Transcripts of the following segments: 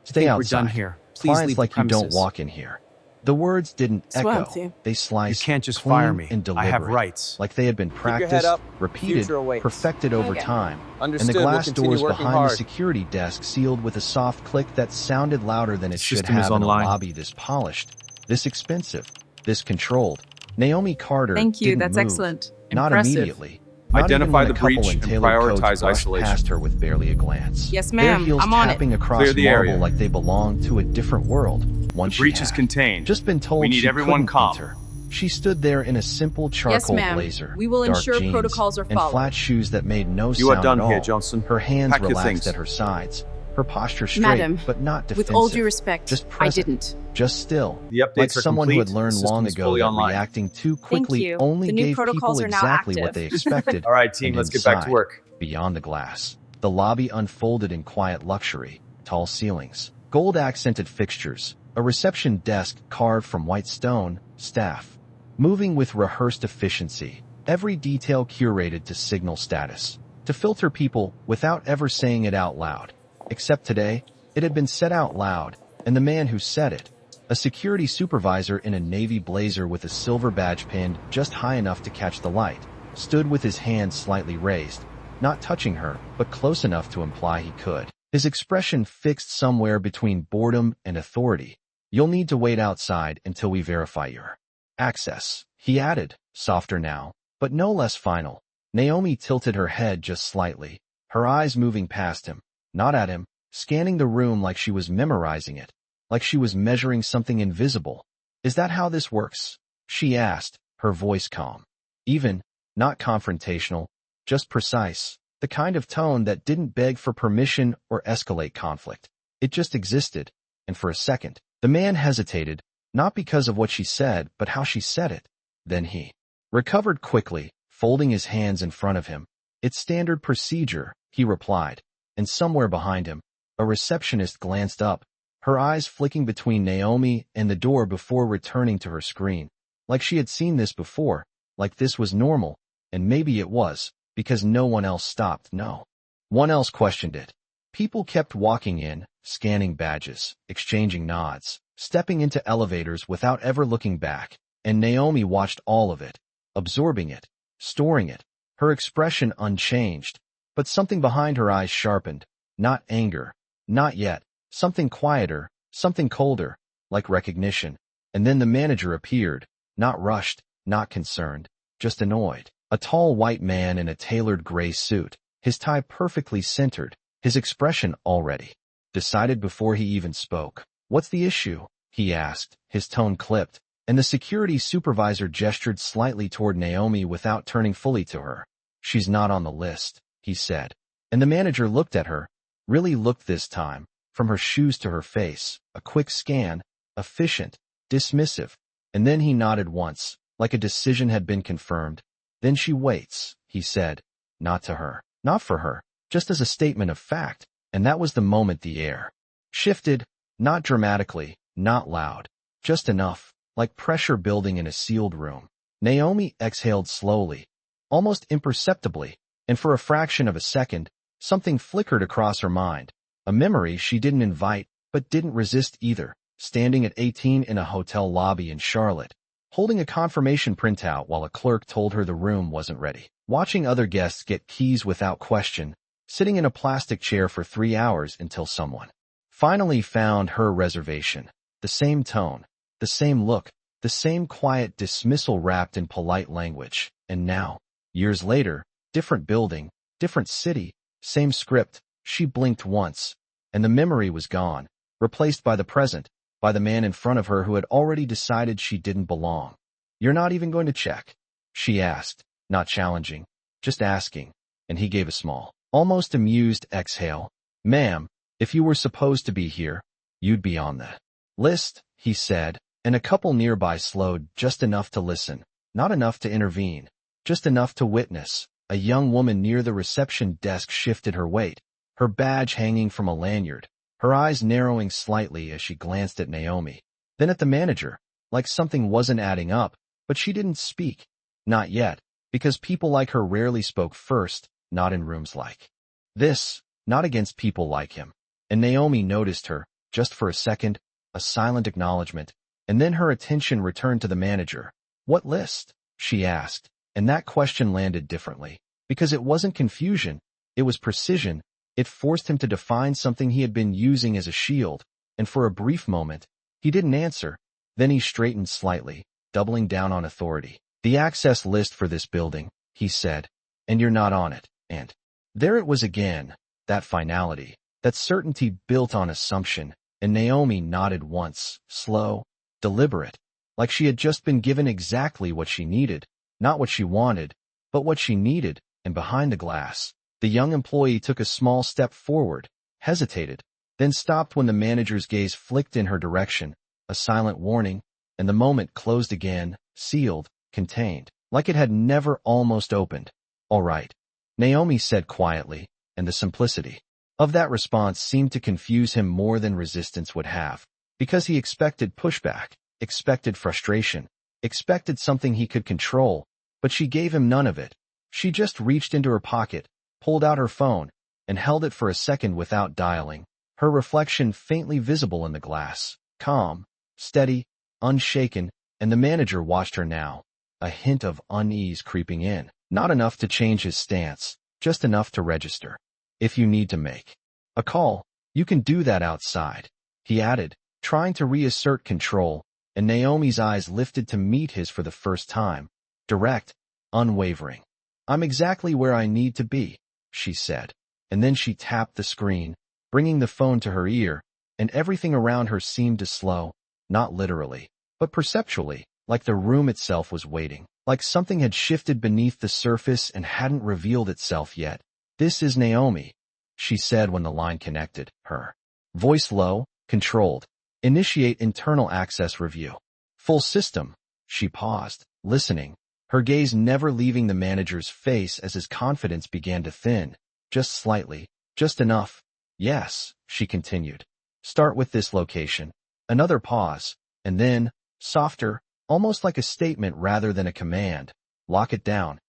Stay think we're done outside. here. Please Clients leave the like you don't premises. walk in here. The words didn't So echo. empty. They sliced, You can't just clean fire me. and I have deliberate, rights. like they had been your head practiced, up. repeated, Future awaits. perfected over Okay. time. Understood. And the glass We'll continue doors working behind the hard. security desk sealed with a soft click that sounded louder than it should System is have in a online. lobby this polished, this expensive, this controlled. Naomi Carter Thank you. didn't That's move. excellent. Not Impressive. immediately. Not Identify even when the a couple breach in and tailored coats prioritize brushed isolation. past her with barely a glance. Yes, Their ma'am. heels I'm on it. tapping across Clear the marble area. like they belonged to a different world. One The she breach had is contained. just been told We need she everyone couldn't calm. enter. She stood there in a simple charcoal ma'am. blazer, We will dark ensure jeans, protocols are and followed. flat shoes that made no You are sound done at here, all. Johnson. Her hands Pack your relaxed things. at her sides. Her posture straight, Madam, but not defensive. With all due respect, just I present, didn't. just still. The updates Like are someone who had complete. learned The long system's ago fully that online. reacting too quickly you. only The new gave protocols people are now exactly what active. they expected. All right, team, And let's get back to inside, work. Beyond the glass, the lobby unfolded in quiet luxury, tall ceilings, gold-accented fixtures, a reception desk carved from white stone, staff, moving with rehearsed efficiency, every detail curated to signal status, to filter people without ever saying it out loud. Except today, it had been said out loud, and the man who said it, a security supervisor in a navy blazer with a silver badge pinned just high enough to catch the light, stood with his hand slightly raised, not touching her, but close enough to imply he could. His expression fixed somewhere between boredom and authority. You'll need to wait outside until we verify your access, he added, softer now, but no less final. Naomi tilted her head just slightly, her eyes moving past him, not at him, scanning the room like she was memorizing it, like she was measuring something invisible. Is that how this works? She asked, her voice calm. Even, not confrontational, just precise, the kind of tone that didn't beg for permission or escalate conflict. It just existed, and for a second, the man hesitated, not because of what she said, but how she said it. Then he recovered quickly, folding his hands in front of him. It's standard procedure, he replied, and somewhere behind him, a receptionist glanced up, her eyes flicking between Naomi and the door before returning to her screen. Like she had seen this before, like this was normal, and maybe it was, because no one else stopped. No one else questioned it. People kept walking in, scanning badges, exchanging nods, stepping into elevators without ever looking back, and Naomi watched all of it, absorbing it, storing it, her expression unchanged, but something behind her eyes sharpened, not anger, not yet, something quieter, something colder, like recognition. And then the manager appeared, not rushed, not concerned, just annoyed. A tall white man in a tailored gray suit, his tie perfectly centered, his expression already decided before he even spoke. What's the issue? He asked, his tone clipped, and the security supervisor gestured slightly toward Naomi without turning fully to her. She's not on the list, he said. And the manager looked at her, really looked this time, from her shoes to her face, a quick scan, efficient, dismissive, and then he nodded once, like a decision had been confirmed. Then she waits, he said, not to her, not for her, just as a statement of fact, and that was the moment the air shifted, not dramatically, not loud, just enough, like pressure building in a sealed room. Naomi exhaled slowly, almost imperceptibly, and for a fraction of a second, something flickered across her mind, a memory she didn't invite, but didn't resist either, standing at 18 in a hotel lobby in Charlotte, holding a confirmation printout while a clerk told her the room wasn't ready, watching other guests get keys without question, sitting in a plastic chair for 3 hours until someone finally found her reservation. The same tone, the same look, the same quiet dismissal wrapped in polite language. And now, years later, different building, different city, same script. She blinked once, and the memory was gone, replaced by the present, by the man in front of her who had already decided she didn't belong. You're not even going to check? She asked, not challenging, just asking, and he gave a small, almost amused exhale. Ma'am, if you were supposed to be here, you'd be on the list, he said, and a couple nearby slowed just enough to listen, not enough to intervene, just enough to witness. A young woman near the reception desk shifted her weight, her badge hanging from a lanyard, her eyes narrowing slightly as she glanced at Naomi, then at the manager, like something wasn't adding up, but she didn't speak. Not yet, because people like her rarely spoke first, not in rooms like this, not against people like him. And Naomi noticed her, just for a second, a silent acknowledgement, and then her attention returned to the manager. "What list?" she asked, and that question landed differently. Because it wasn't confusion, it was precision. It forced him to define something he had been using as a shield, and for a brief moment, he didn't answer. Then he straightened slightly, doubling down on authority. "The access list for this building," he said, "and you're not on it." And there it was again, that finality, that certainty built on assumption, and Naomi nodded once, slow, deliberate, like she had just been given exactly what she needed, not what she wanted, but what she needed. And behind the glass, the young employee took a small step forward, hesitated, then stopped when the manager's gaze flicked in her direction, a silent warning, and the moment closed again, sealed, contained, like it had never almost opened. "All right," Naomi said quietly, and the simplicity of that response seemed to confuse him more than resistance would have, because he expected pushback, expected frustration, expected something he could control, but she gave him none of it. She just reached into her pocket, pulled out her phone, and held it for a second without dialing, her reflection faintly visible in the glass, calm, steady, unshaken, and the manager watched her now, a hint of unease creeping in, not enough to change his stance, just enough to register. "If you need to make a call, you can do that outside," he added, trying to reassert control, and Naomi's eyes lifted to meet his for the first time, direct, unwavering. "I'm exactly where I need to be," she said, and then she tapped the screen, bringing the phone to her ear, and everything around her seemed to slow, not literally, but perceptually, like the room itself was waiting, like something had shifted beneath the surface and hadn't revealed itself yet. "This is Naomi," she said when the line connected, her voice low, controlled. "Initiate internal access review. Full system." She paused, listening, her gaze never leaving the manager's face as his confidence began to thin, just slightly, just enough. "Yes," she continued. "Start with this location." Another pause, and then, softer, almost like a statement rather than a command, "Lock it down."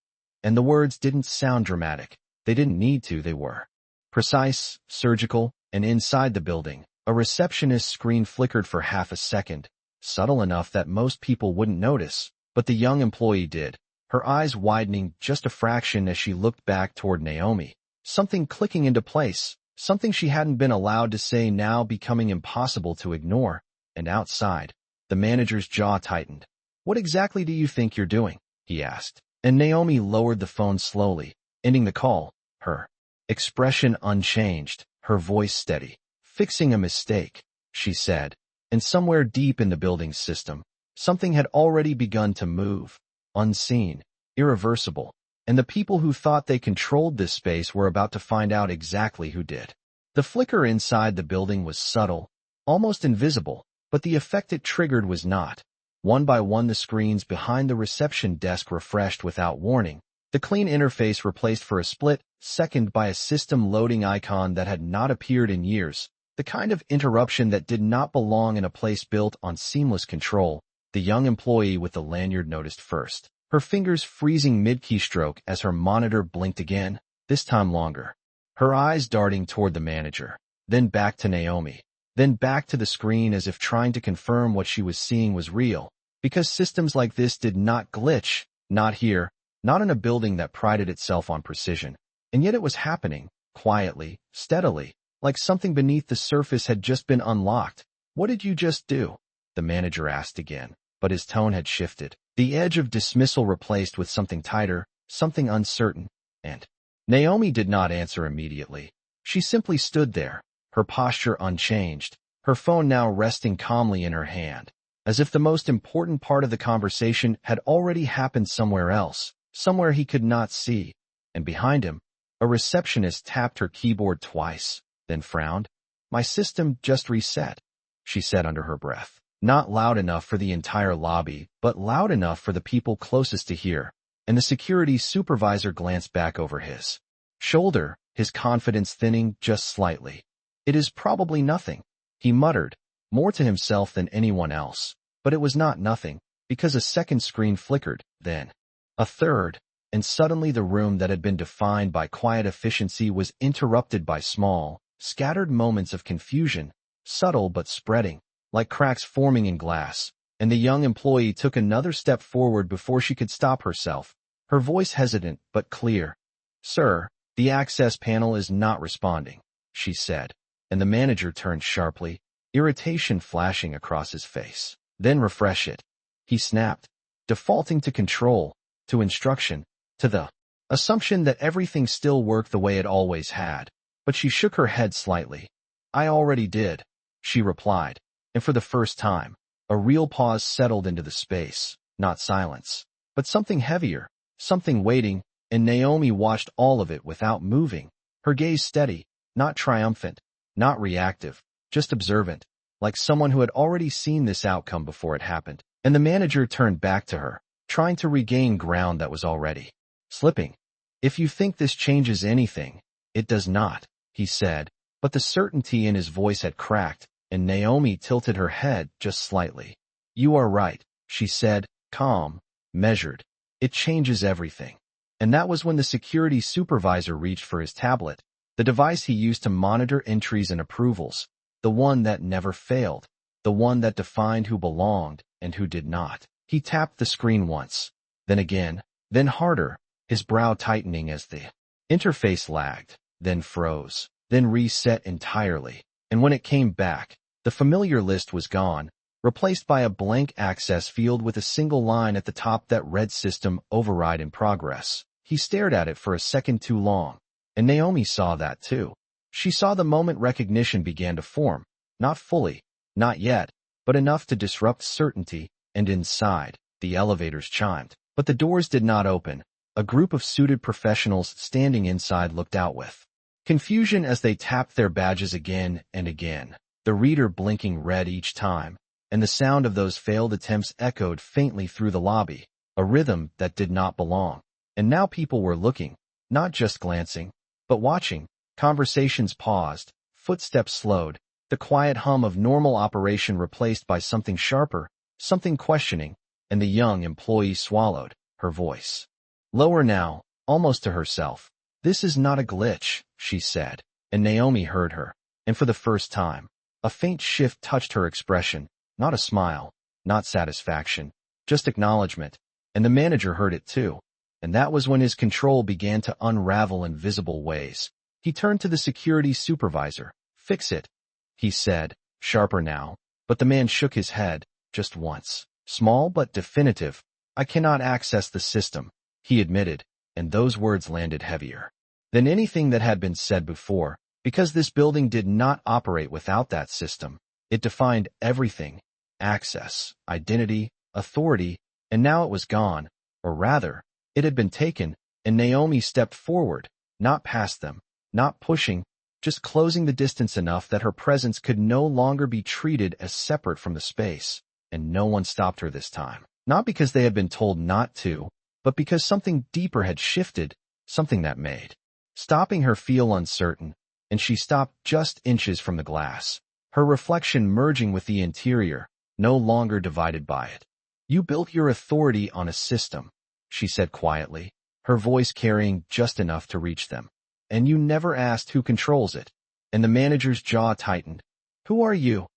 And the words didn't sound dramatic. They didn't need to, they were precise, surgical, and inside the building, a receptionist's screen flickered for half a second, subtle enough that most people wouldn't notice, but the young employee did, her eyes widening just a fraction as she looked back toward Naomi, something clicking into place, something she hadn't been allowed to say now becoming impossible to ignore. And outside, the manager's jaw tightened. "What exactly do you think you're doing?" he asked, and Naomi lowered the phone slowly, ending the call, her expression unchanged, her voice steady. "Fixing a mistake," she said, and somewhere deep in the building's system, something had already begun to move, unseen, irreversible, and the people who thought they controlled this space were about to find out exactly who did. The flicker inside the building was subtle, almost invisible, but the effect it triggered was not. One by one the screens behind the reception desk refreshed without warning, the clean interface replaced for a split second by a system loading icon that had not appeared in years, the kind of interruption that did not belong in a place built on seamless control. The young employee with the lanyard noticed first, her fingers freezing mid-keystroke as her monitor blinked again, this time longer. Her eyes darting toward the manager, then back to Naomi, then back to the screen as if trying to confirm what she was seeing was real, because systems like this did not glitch, not here, not in a building that prided itself on precision. And yet it was happening, quietly, steadily, like something beneath the surface had just been unlocked. "What did you just do?" the manager asked again, but his tone had shifted, the edge of dismissal replaced with something tighter, something uncertain, and Naomi did not answer immediately. She simply stood there, her posture unchanged, her phone now resting calmly in her hand, as if the most important part of the conversation had already happened somewhere else, somewhere he could not see. And behind him, a receptionist tapped her keyboard twice, then frowned. "My system just reset," she said under her breath. Not loud enough for the entire lobby, but loud enough for the people closest to hear, and the security supervisor glanced back over his shoulder, his confidence thinning just slightly. "It is probably nothing," he muttered, more to himself than anyone else, but it was not nothing, because a second screen flickered, then a third, and suddenly the room that had been defined by quiet efficiency was interrupted by small, scattered moments of confusion, subtle but spreading, like cracks forming in glass, and the young employee took another step forward before she could stop herself, her voice hesitant but clear. "Sir, the access panel is not responding," she said, and the manager turned sharply, irritation flashing across his face. "Then refresh it," he snapped, defaulting to control, to instruction, to the assumption that everything still worked the way it always had. But she shook her head slightly. "I already did," she replied, and for the first time, a real pause settled into the space, not silence, but something heavier, something waiting, and Naomi watched all of it without moving, her gaze steady, not triumphant, not reactive, just observant, like someone who had already seen this outcome before it happened. And the manager turned back to her, trying to regain ground that was already slipping. "If you think this changes anything, it does not," he said, but the certainty in his voice had cracked, and Naomi tilted her head just slightly. "You are right," she said, calm, measured. "It changes everything." And that was when the security supervisor reached for his tablet, the device he used to monitor entries and approvals, the one that never failed, the one that defined who belonged and who did not. He tapped the screen once, then again, then harder, his brow tightening as the interface lagged, then froze, then reset entirely. And when it came back, the familiar list was gone, replaced by a blank access field with a single line at the top that read "System Override in Progress." He stared at it for a second too long, and Naomi saw that too. She saw the moment recognition began to form, not fully, not yet, but enough to disrupt certainty, and inside, the elevators chimed. But the doors did not open. A group of suited professionals standing inside looked out with confusion as they tapped their badges again and again, the reader blinking red each time, and the sound of those failed attempts echoed faintly through the lobby, a rhythm that did not belong. And now people were looking, not just glancing, but watching. Conversations paused, footsteps slowed, the quiet hum of normal operation replaced by something sharper, something questioning, and the young employee swallowed, her voice lower now, almost to herself. "This is not a glitch," she said, and Naomi heard her, and for the first time, a faint shift touched her expression, not a smile, not satisfaction, just acknowledgement, and the manager heard it too, and that was when his control began to unravel in visible ways. He turned to the security supervisor. "Fix it," he said, sharper now, but the man shook his head, just once, small but definitive. "I cannot access the system," he admitted, and those words landed heavier than anything that had been said before, because this building did not operate without that system. It defined everything: access, identity, authority, and now it was gone, or rather, it had been taken, and Naomi stepped forward, not past them, not pushing, just closing the distance enough that her presence could no longer be treated as separate from the space, and no one stopped her this time. Not because they had been told not to, but because something deeper had shifted, something that made stopping her feel uncertain, and she stopped just inches from the glass, her reflection merging with the interior, no longer divided by it. "You built your authority on a system," she said quietly, her voice carrying just enough to reach them. "And you never asked who controls it." And the manager's jaw tightened. "Who are you?"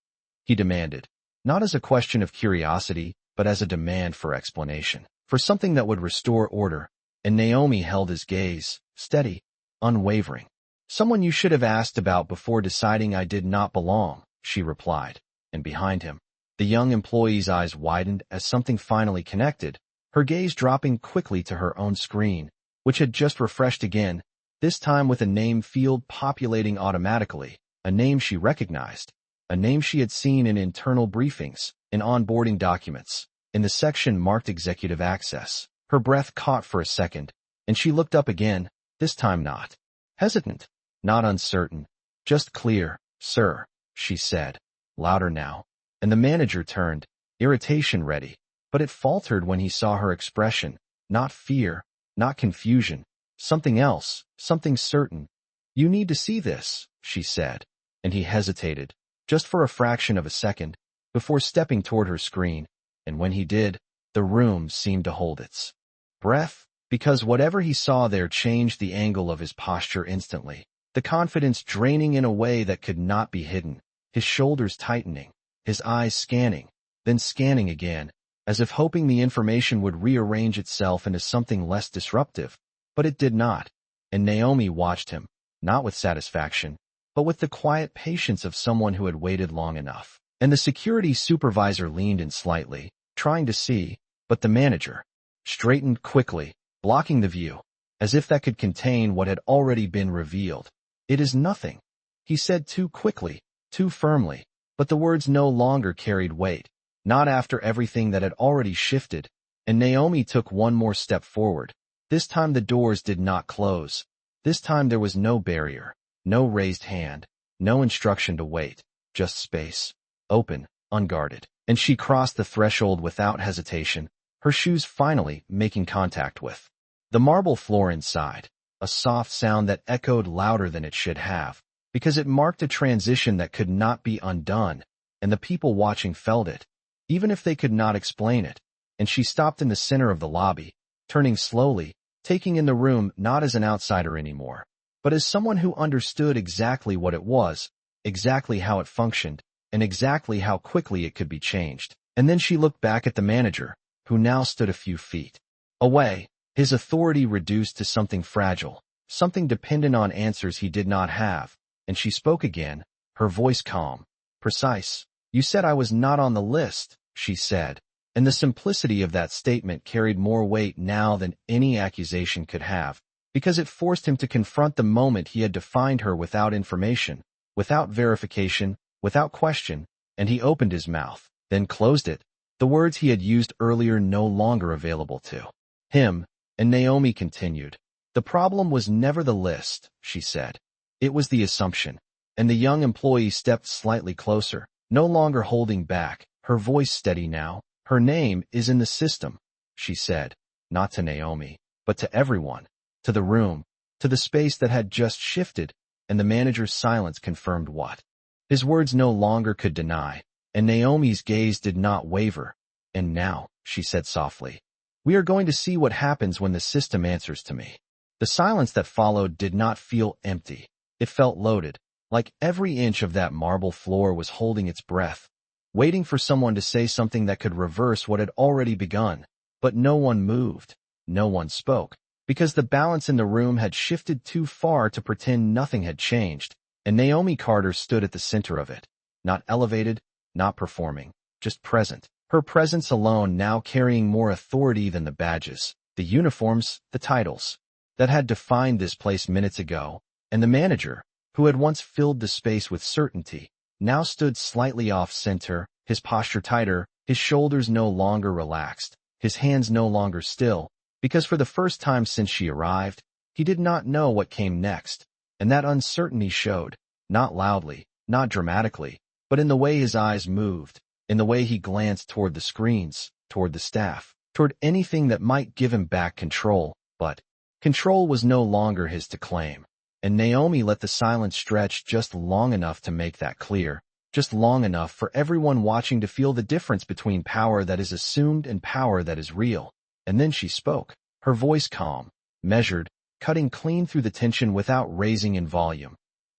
he demanded, not as a question of curiosity, but as a demand for explanation, for something that would restore order. And Naomi held his gaze, steady, unwavering. "Someone you should have asked about before deciding I did not belong," she replied. And behind him, the young employee's eyes widened as something finally connected, her gaze dropping quickly to her own screen, which had just refreshed again, this time with a name field populating automatically, a name she recognized, a name she had seen in internal briefings, in onboarding documents, in the section marked Executive Access. Her breath caught for a second, and she looked up again, this time not hesitant, not uncertain, just clear. "Sir," she said, louder now, and the manager turned, irritation ready, but it faltered when he saw her expression, not fear, not confusion, something else, something certain. "You need to see this," she said, and he hesitated, just for a fraction of a second, before stepping toward her screen, and when he did, the room seemed to hold its breath, because whatever he saw there changed the angle of his posture instantly, the confidence draining in a way that could not be hidden, his shoulders tightening, his eyes scanning, then scanning again, as if hoping the information would rearrange itself into something less disruptive. But it did not, and Naomi watched him, not with satisfaction, but with the quiet patience of someone who had waited long enough. And the security supervisor leaned in slightly, trying to see, but the manager straightened quickly, blocking the view, as if that could contain what had already been revealed. "It is nothing," he said too quickly, too firmly, but the words no longer carried weight, not after everything that had already shifted, and Naomi took one more step forward. This time the doors did not close. This time there was no barrier, no raised hand, no instruction to wait, just space, open, unguarded. And she crossed the threshold without hesitation, her shoes finally making contact with the marble floor inside, a soft sound that echoed louder than it should have, because it marked a transition that could not be undone, and the people watching felt it, even if they could not explain it. And she stopped in the center of the lobby, turning slowly, taking in the room not as an outsider anymore, but as someone who understood exactly what it was, exactly how it functioned, and exactly how quickly it could be changed. And then she looked back at the manager, who now stood a few feet away, his authority reduced to something fragile, something dependent on answers he did not have. And she spoke again, her voice calm, precise. "You said I was not on the list," she said, and the simplicity of that statement carried more weight now than any accusation could have, because it forced him to confront the moment he had defined her without information, without verification, without question, and he opened his mouth, then closed it, the words he had used earlier no longer available to him. And Naomi continued, "The problem was never the list," she said. "It was the assumption." And the young employee stepped slightly closer, no longer holding back, her voice steady now. "Her name is in the system," she said, not to Naomi, but to everyone, to the room, to the space that had just shifted, and the manager's silence confirmed what his words no longer could deny, and Naomi's gaze did not waver. "And now," she said softly, "we are going to see what happens when the system answers to me." The silence that followed did not feel empty. It felt loaded, like every inch of that marble floor was holding its breath, waiting for someone to say something that could reverse what had already begun. But no one moved, no one spoke, because the balance in the room had shifted too far to pretend nothing had changed. And Naomi Carter stood at the center of it, not elevated, not performing, just present. Her presence alone now carrying more authority than the badges, the uniforms, the titles that had defined this place minutes ago. And the manager, who had once filled the space with certainty, now stood slightly off-center, his posture tighter, his shoulders no longer relaxed, his hands no longer still, because for the first time since she arrived, he did not know what came next. And that uncertainty showed, not loudly, not dramatically, but in the way his eyes moved, in the way he glanced toward the screens, toward the staff, toward anything that might give him back control. But control was no longer his to claim. And Naomi let the silence stretch just long enough to make that clear, just long enough for everyone watching to feel the difference between power that is assumed and power that is real. And then she spoke, her voice calm, measured, cutting clean through the tension without raising in volume.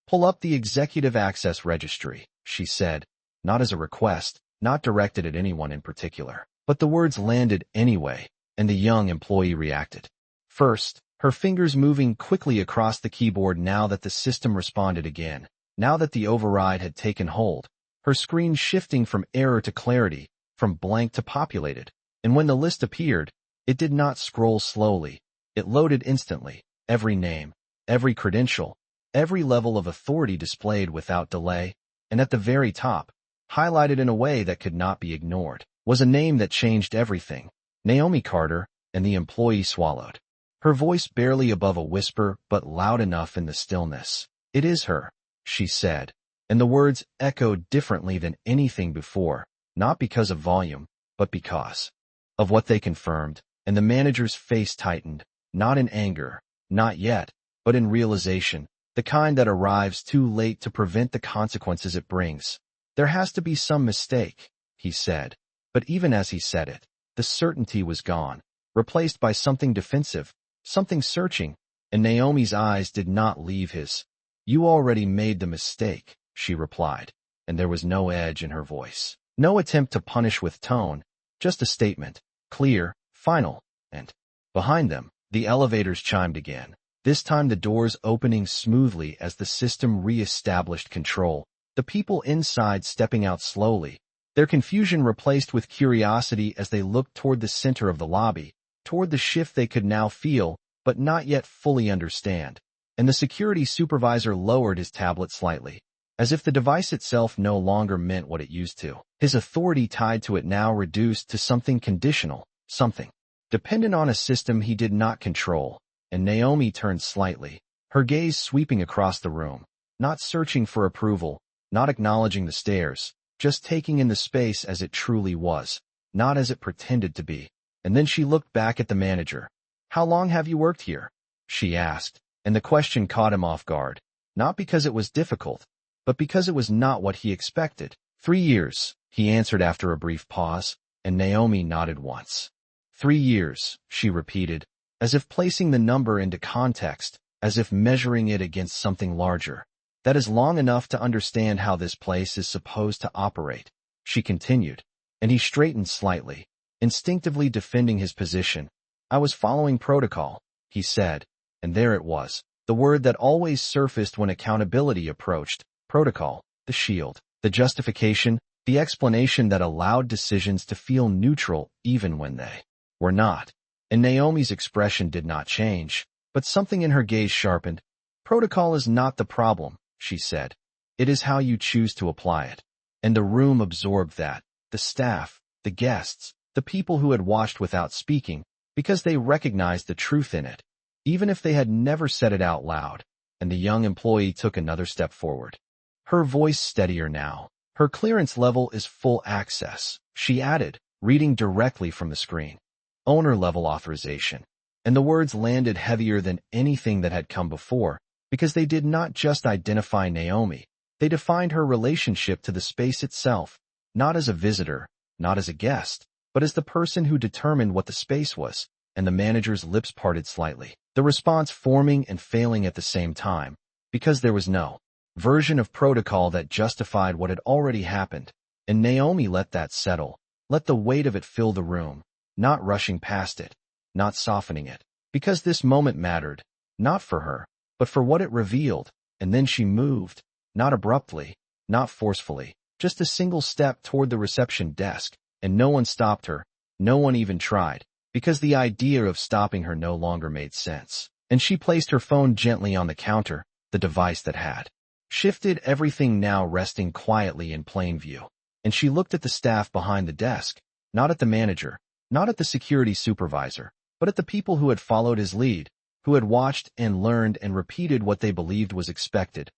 "Pull up the executive access registry," she said, not as a request, not directed at anyone in particular. But the words landed anyway, and the young employee reacted. First, her fingers moving quickly across the keyboard now that the system responded again, now that the override had taken hold, her screen shifting from error to clarity, from blank to populated. And when the list appeared, it did not scroll slowly. It loaded instantly, every name, every credential, every level of authority displayed without delay, and at the very top, highlighted in a way that could not be ignored, was a name that changed everything. Naomi Carter, and the employee swallowed. Her voice barely above a whisper, but loud enough in the stillness. "It is her," she said, and the words echoed differently than anything before, not because of volume, but because of what they confirmed. And the manager's face tightened, not in anger, not yet, but in realization, the kind that arrives too late to prevent the consequences it brings. "There has to be some mistake," he said, but even as he said it, the certainty was gone, replaced by something defensive, something searching, and Naomi's eyes did not leave his. "You already made the mistake," she replied. and there was no edge in her voice. No attempt to punish with tone, just a statement, clear, final, and behind them, the elevators chimed again. This time the doors opening smoothly as the system re-established control, the people inside stepping out slowly, their confusion replaced with curiosity as they looked toward the center of the lobby, toward the shift they could now feel, but not yet fully understand. And the security supervisor lowered his tablet slightly, as if the device itself no longer meant what it used to. His authority tied to it now reduced to something conditional, something dependent on a system he did not control. And Naomi turned slightly, her gaze sweeping across the room, not searching for approval, not acknowledging the stares, just taking in the space as it truly was, not as it pretended to be. And then she looked back at the manager. "How long have you worked here?" she asked, and the question caught him off guard, not because it was difficult, but because it was not what he expected. 3 years, he answered after a brief pause, and Naomi nodded once. 3 years, she repeated, as if placing the number into context, as if measuring it against something larger. "That is long enough to understand how this place is supposed to operate," she continued, and he straightened slightly, instinctively defending his position. "I was following protocol," he said, and there it was, the word that always surfaced when accountability approached, protocol, the shield, the justification, the explanation that allowed decisions to feel neutral even when they were not. And Naomi's expression did not change, but something in her gaze sharpened. "Protocol is not the problem," she said. "It is how you choose to apply it." And the room absorbed that, the staff, the guests, the people who had watched without speaking, because they recognized the truth in it, even if they had never said it out loud. And the young employee took another step forward. Her voice steadier now. "Her clearance level is full access," she added, reading directly from the screen. "Owner-level authorization." And the words landed heavier than anything that had come before, because they did not just identify Naomi, they defined her relationship to the space itself, not as a visitor, not as a guest, but as the person who determined what the space was. And the manager's lips parted slightly, the response forming and failing at the same time, because there was no version of protocol that justified what had already happened. And Naomi let that settle, let the weight of it fill the room, not rushing past it, not softening it, because this moment mattered, not for her, but for what it revealed. And then she moved, not abruptly, not forcefully, just a single step toward the reception desk, and no one stopped her, no one even tried, because the idea of stopping her no longer made sense. And she placed her phone gently on the counter, the device that had shifted everything now resting quietly in plain view. And she looked at the staff behind the desk, not at the manager, not at the security supervisor, but at the people who had followed his lead, who had watched and learned and repeated what they believed was expected.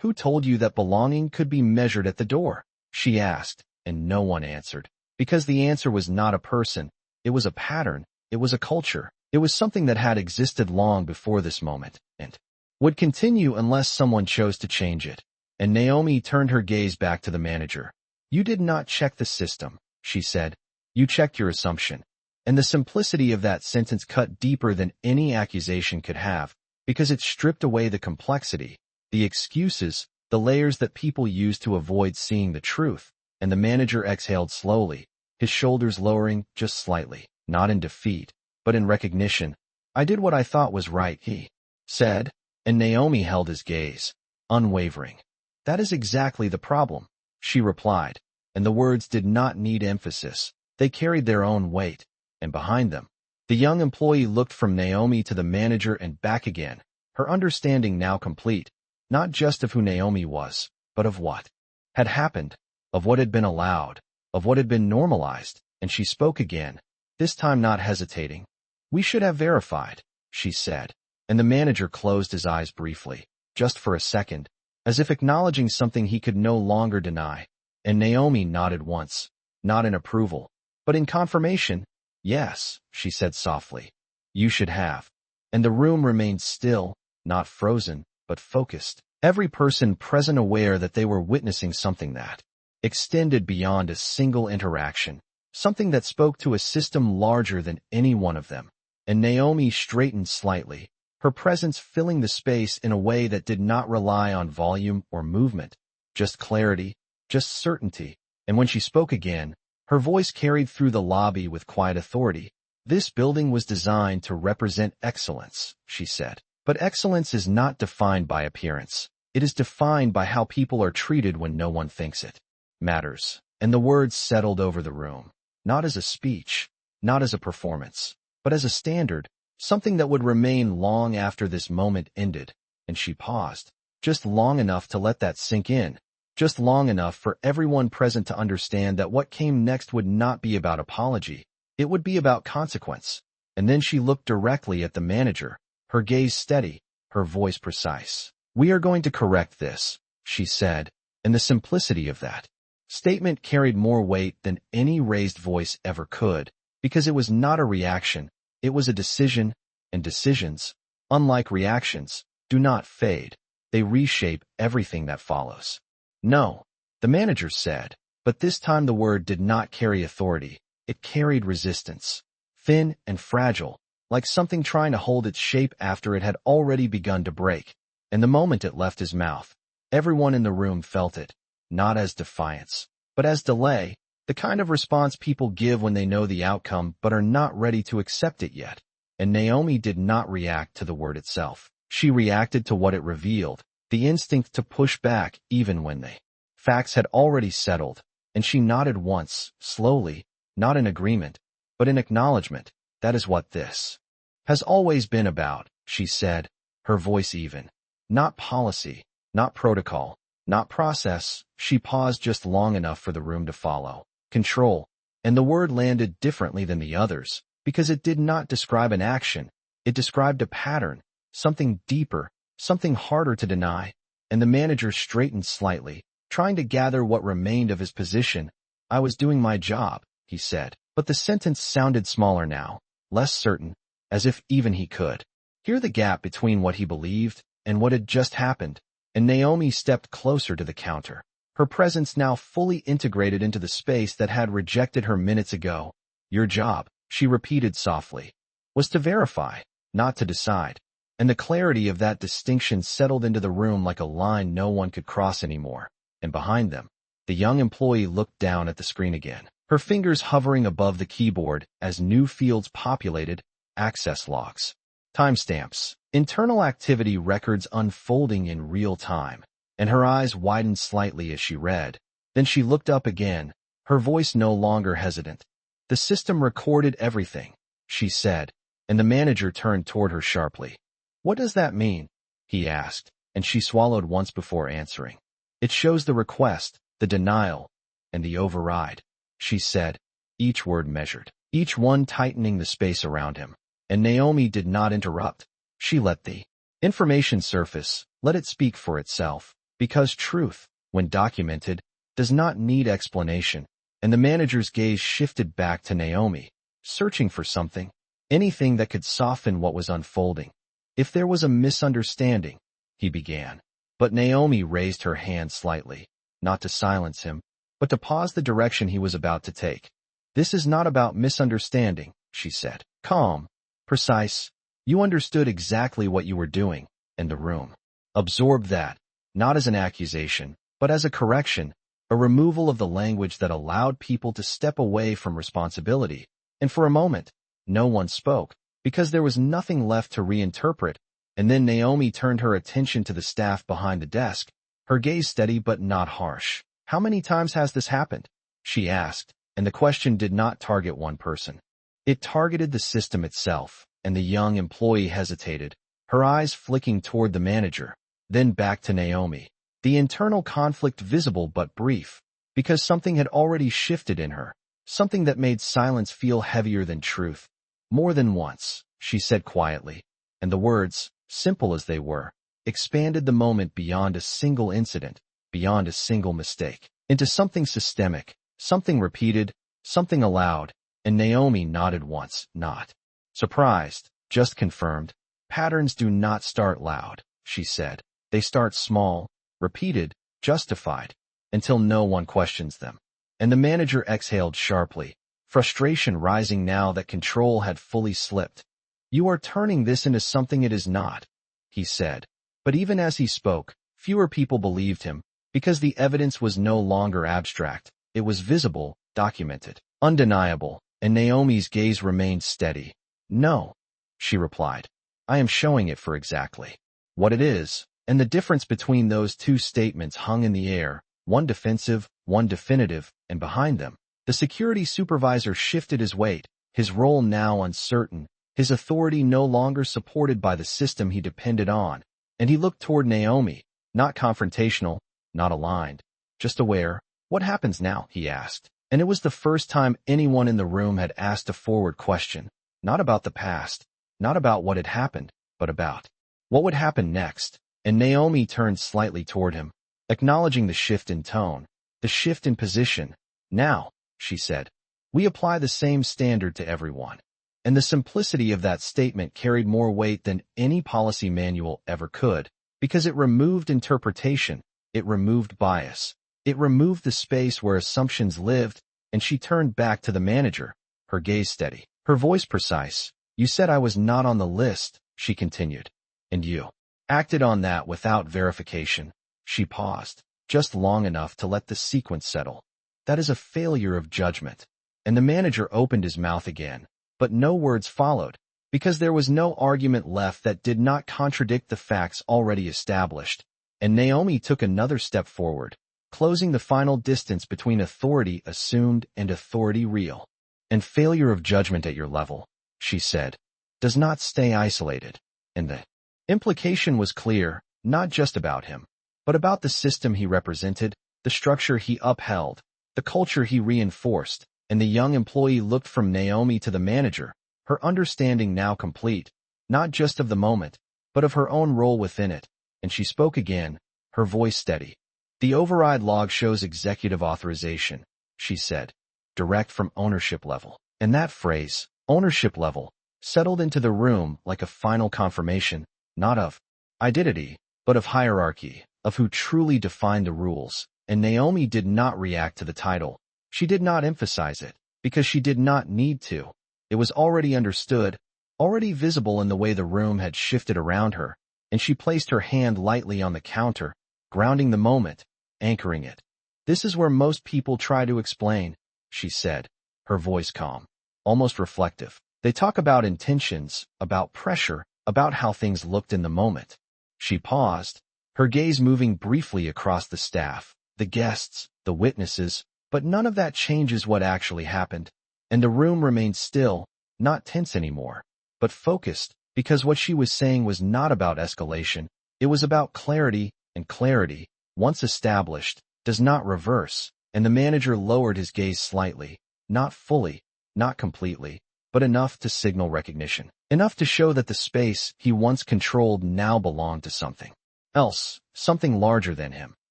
"Who told you that belonging could be measured at the door?" she asked, and no one answered, because the answer was not a person, it was a pattern, it was a culture, it was something that had existed long before this moment, and would continue unless someone chose to change it. And Naomi turned her gaze back to the manager. "You did not check the system," she said. "You checked your assumption." And the simplicity of that sentence cut deeper than any accusation could have, because it stripped away the complexity, the excuses, the layers that people use to avoid seeing the truth. And the manager exhaled slowly, his shoulders lowering just slightly, not in defeat, but in recognition. "I did what I thought was right," he said, and Naomi held his gaze, unwavering. "That is exactly the problem," she replied, and the words did not need emphasis. They carried their own weight. And behind them, the young employee looked from Naomi to the manager and back again, her understanding now complete, not just of who Naomi was, but of what had happened, of what had been allowed, of what had been normalized. And she spoke again, this time not hesitating. "We should have verified," she said, and the manager closed his eyes briefly, just for a second, as if acknowledging something he could no longer deny. And Naomi nodded once, not in approval, but in confirmation. "Yes," she said softly, "you should have." And the room remained still, not frozen, but focused, every person present aware that they were witnessing something that extended beyond a single interaction, something that spoke to a system larger than any one of them. And Naomi straightened slightly, her presence filling the space in a way that did not rely on volume or movement, just clarity, just certainty. And when she spoke again, her voice carried through the lobby with quiet authority. This building was designed to represent excellence, she said. But excellence is not defined by appearance. It is defined by how people are treated when no one thinks it matters. And the words settled over the room, not as a speech, not as a performance, but as a standard, something that would remain long after this moment ended. And she paused, just long enough to let that sink in, just long enough for everyone present to understand that what came next would not be about apology. It would be about consequence. And then she looked directly at the manager, her gaze steady, her voice precise. "We are going to correct this," she said, and the simplicity of that statement carried more weight than any raised voice ever could, because it was not a reaction, it was a decision, and decisions, unlike reactions, do not fade. They reshape everything that follows. "No," the manager said, but this time the word did not carry authority. It carried resistance, thin and fragile, like something trying to hold its shape after it had already begun to break. And the moment it left his mouth, everyone in the room felt it, not as defiance, but as delay, the kind of response people give when they know the outcome but are not ready to accept it yet. And Naomi did not react to the word itself. She reacted to what it revealed, the instinct to push back even when the facts had already settled, and she nodded once, slowly, not in agreement, but in acknowledgement. "That is what this has always been about," she said, her voice even. "Not policy, not protocol, not process." She paused just long enough for the room to follow. Control. And the word landed differently than the others, because it did not describe an action. It described a pattern, something deeper, something harder to deny. And the manager straightened slightly, trying to gather what remained of his position. "I was doing my job," he said, but the sentence sounded smaller now, less certain, as if even he could hear the gap between what he believed and what had just happened. And Naomi stepped closer to the counter, her presence now fully integrated into the space that had rejected her minutes ago. "Your job," she repeated softly, "was to verify, not to decide." And the clarity of that distinction settled into the room like a line no one could cross anymore. And behind them, the young employee looked down at the screen again, her fingers hovering above the keyboard as new fields populated, access logs, timestamps, internal activity records unfolding in real time. And her eyes widened slightly as she read. Then she looked up again, her voice no longer hesitant. "The system recorded everything," she said, and the manager turned toward her sharply. "What does that mean?" he asked, and she swallowed once before answering. "It shows the request, the denial, and the override," she said, each word measured, each one tightening the space around him. And Naomi did not interrupt. She let the information surface, let it speak for itself, because truth, when documented, does not need explanation. And the manager's gaze shifted back to Naomi, searching for something, anything that could soften what was unfolding. "If there was a misunderstanding," he began. But Naomi raised her hand slightly, not to silence him, but to pause the direction he was about to take. "This is not about misunderstanding," she said, calm, precise. "You understood exactly what you were doing, and the room absorbed that, not as an accusation, but as a correction, a removal of the language that allowed people to step away from responsibility. And for a moment, no one spoke, because there was nothing left to reinterpret. And then Naomi turned her attention to the staff behind the desk, her gaze steady but not harsh. "How many times has this happened?" she asked, and the question did not target one person. It targeted the system itself, and the young employee hesitated, her eyes flicking toward the manager, then back to Naomi. The internal conflict visible but brief, because something had already shifted in her, something that made silence feel heavier than truth. "More than once," she said quietly, and the words, simple as they were, expanded the moment beyond a single incident, beyond a single mistake, into something systemic, something repeated, something allowed. And Naomi nodded once, not surprised, just confirmed. "Patterns do not start loud," she said. "They start small, repeated, justified, until no one questions them." And the manager exhaled sharply, frustration rising now that control had fully slipped. "You are turning this into something it is not," he said. But even as he spoke, fewer people believed him, because the evidence was no longer abstract. It was visible, documented, undeniable, and Naomi's gaze remained steady. "No," she replied. "I am showing it for exactly what it is." And the difference between those two statements hung in the air, one defensive, one definitive, and behind them, the security supervisor shifted his weight, his role now uncertain, his authority no longer supported by the system he depended on, and he looked toward Naomi, not confrontational, not aligned, just aware. "What happens now?" he asked. And it was the first time anyone in the room had asked a forward question, not about the past, not about what had happened, but about what would happen next. And Naomi turned slightly toward him, acknowledging the shift in tone, the shift in position. "Now," she said, "we apply the same standard to everyone." And the simplicity of that statement carried more weight than any policy manual ever could, because it removed interpretation, it removed bias, it removed the space where assumptions lived. And she turned back to the manager, her gaze steady, her voice precise. "You said I was not on the list," she continued. "And you acted on that without verification." She paused, just long enough to let the sequence settle. "That is a failure of judgment." And the manager opened his mouth again, but no words followed, because there was no argument left that did not contradict the facts already established. And Naomi took another step forward, closing the final distance between authority assumed and authority real. "And failure of judgment at your level," she said, "does not stay isolated." And the implication was clear, not just about him, but about the system he represented, the structure he upheld, the culture he reinforced. And the young employee looked from Naomi to the manager, her understanding now complete, not just of the moment, but of her own role within it. And she spoke again, her voice steady. "The override log shows executive authorization," she said, "direct from ownership level." And that phrase, ownership level, settled into the room like a final confirmation, not of identity, but of hierarchy, of who truly defined the rules. And Naomi did not react to the title. She did not emphasize it, because she did not need to. It was already understood, already visible in the way the room had shifted around her, and she placed her hand lightly on the counter, grounding the moment, anchoring it. "This is where most people try to explain," she said, her voice calm, almost reflective. "They talk about intentions, about pressure, about how things looked in the moment." She paused, her gaze moving briefly across the staff, the guests, the witnesses, but none of that changes what actually happened. And the room remained still, not tense anymore, but focused, because what she was saying was not about escalation. It was about clarity, and clarity, once established, does not reverse. And the manager lowered his gaze slightly, not fully, not completely, but enough to signal recognition, enough to show that the space he once controlled now belonged to something else, something larger than him.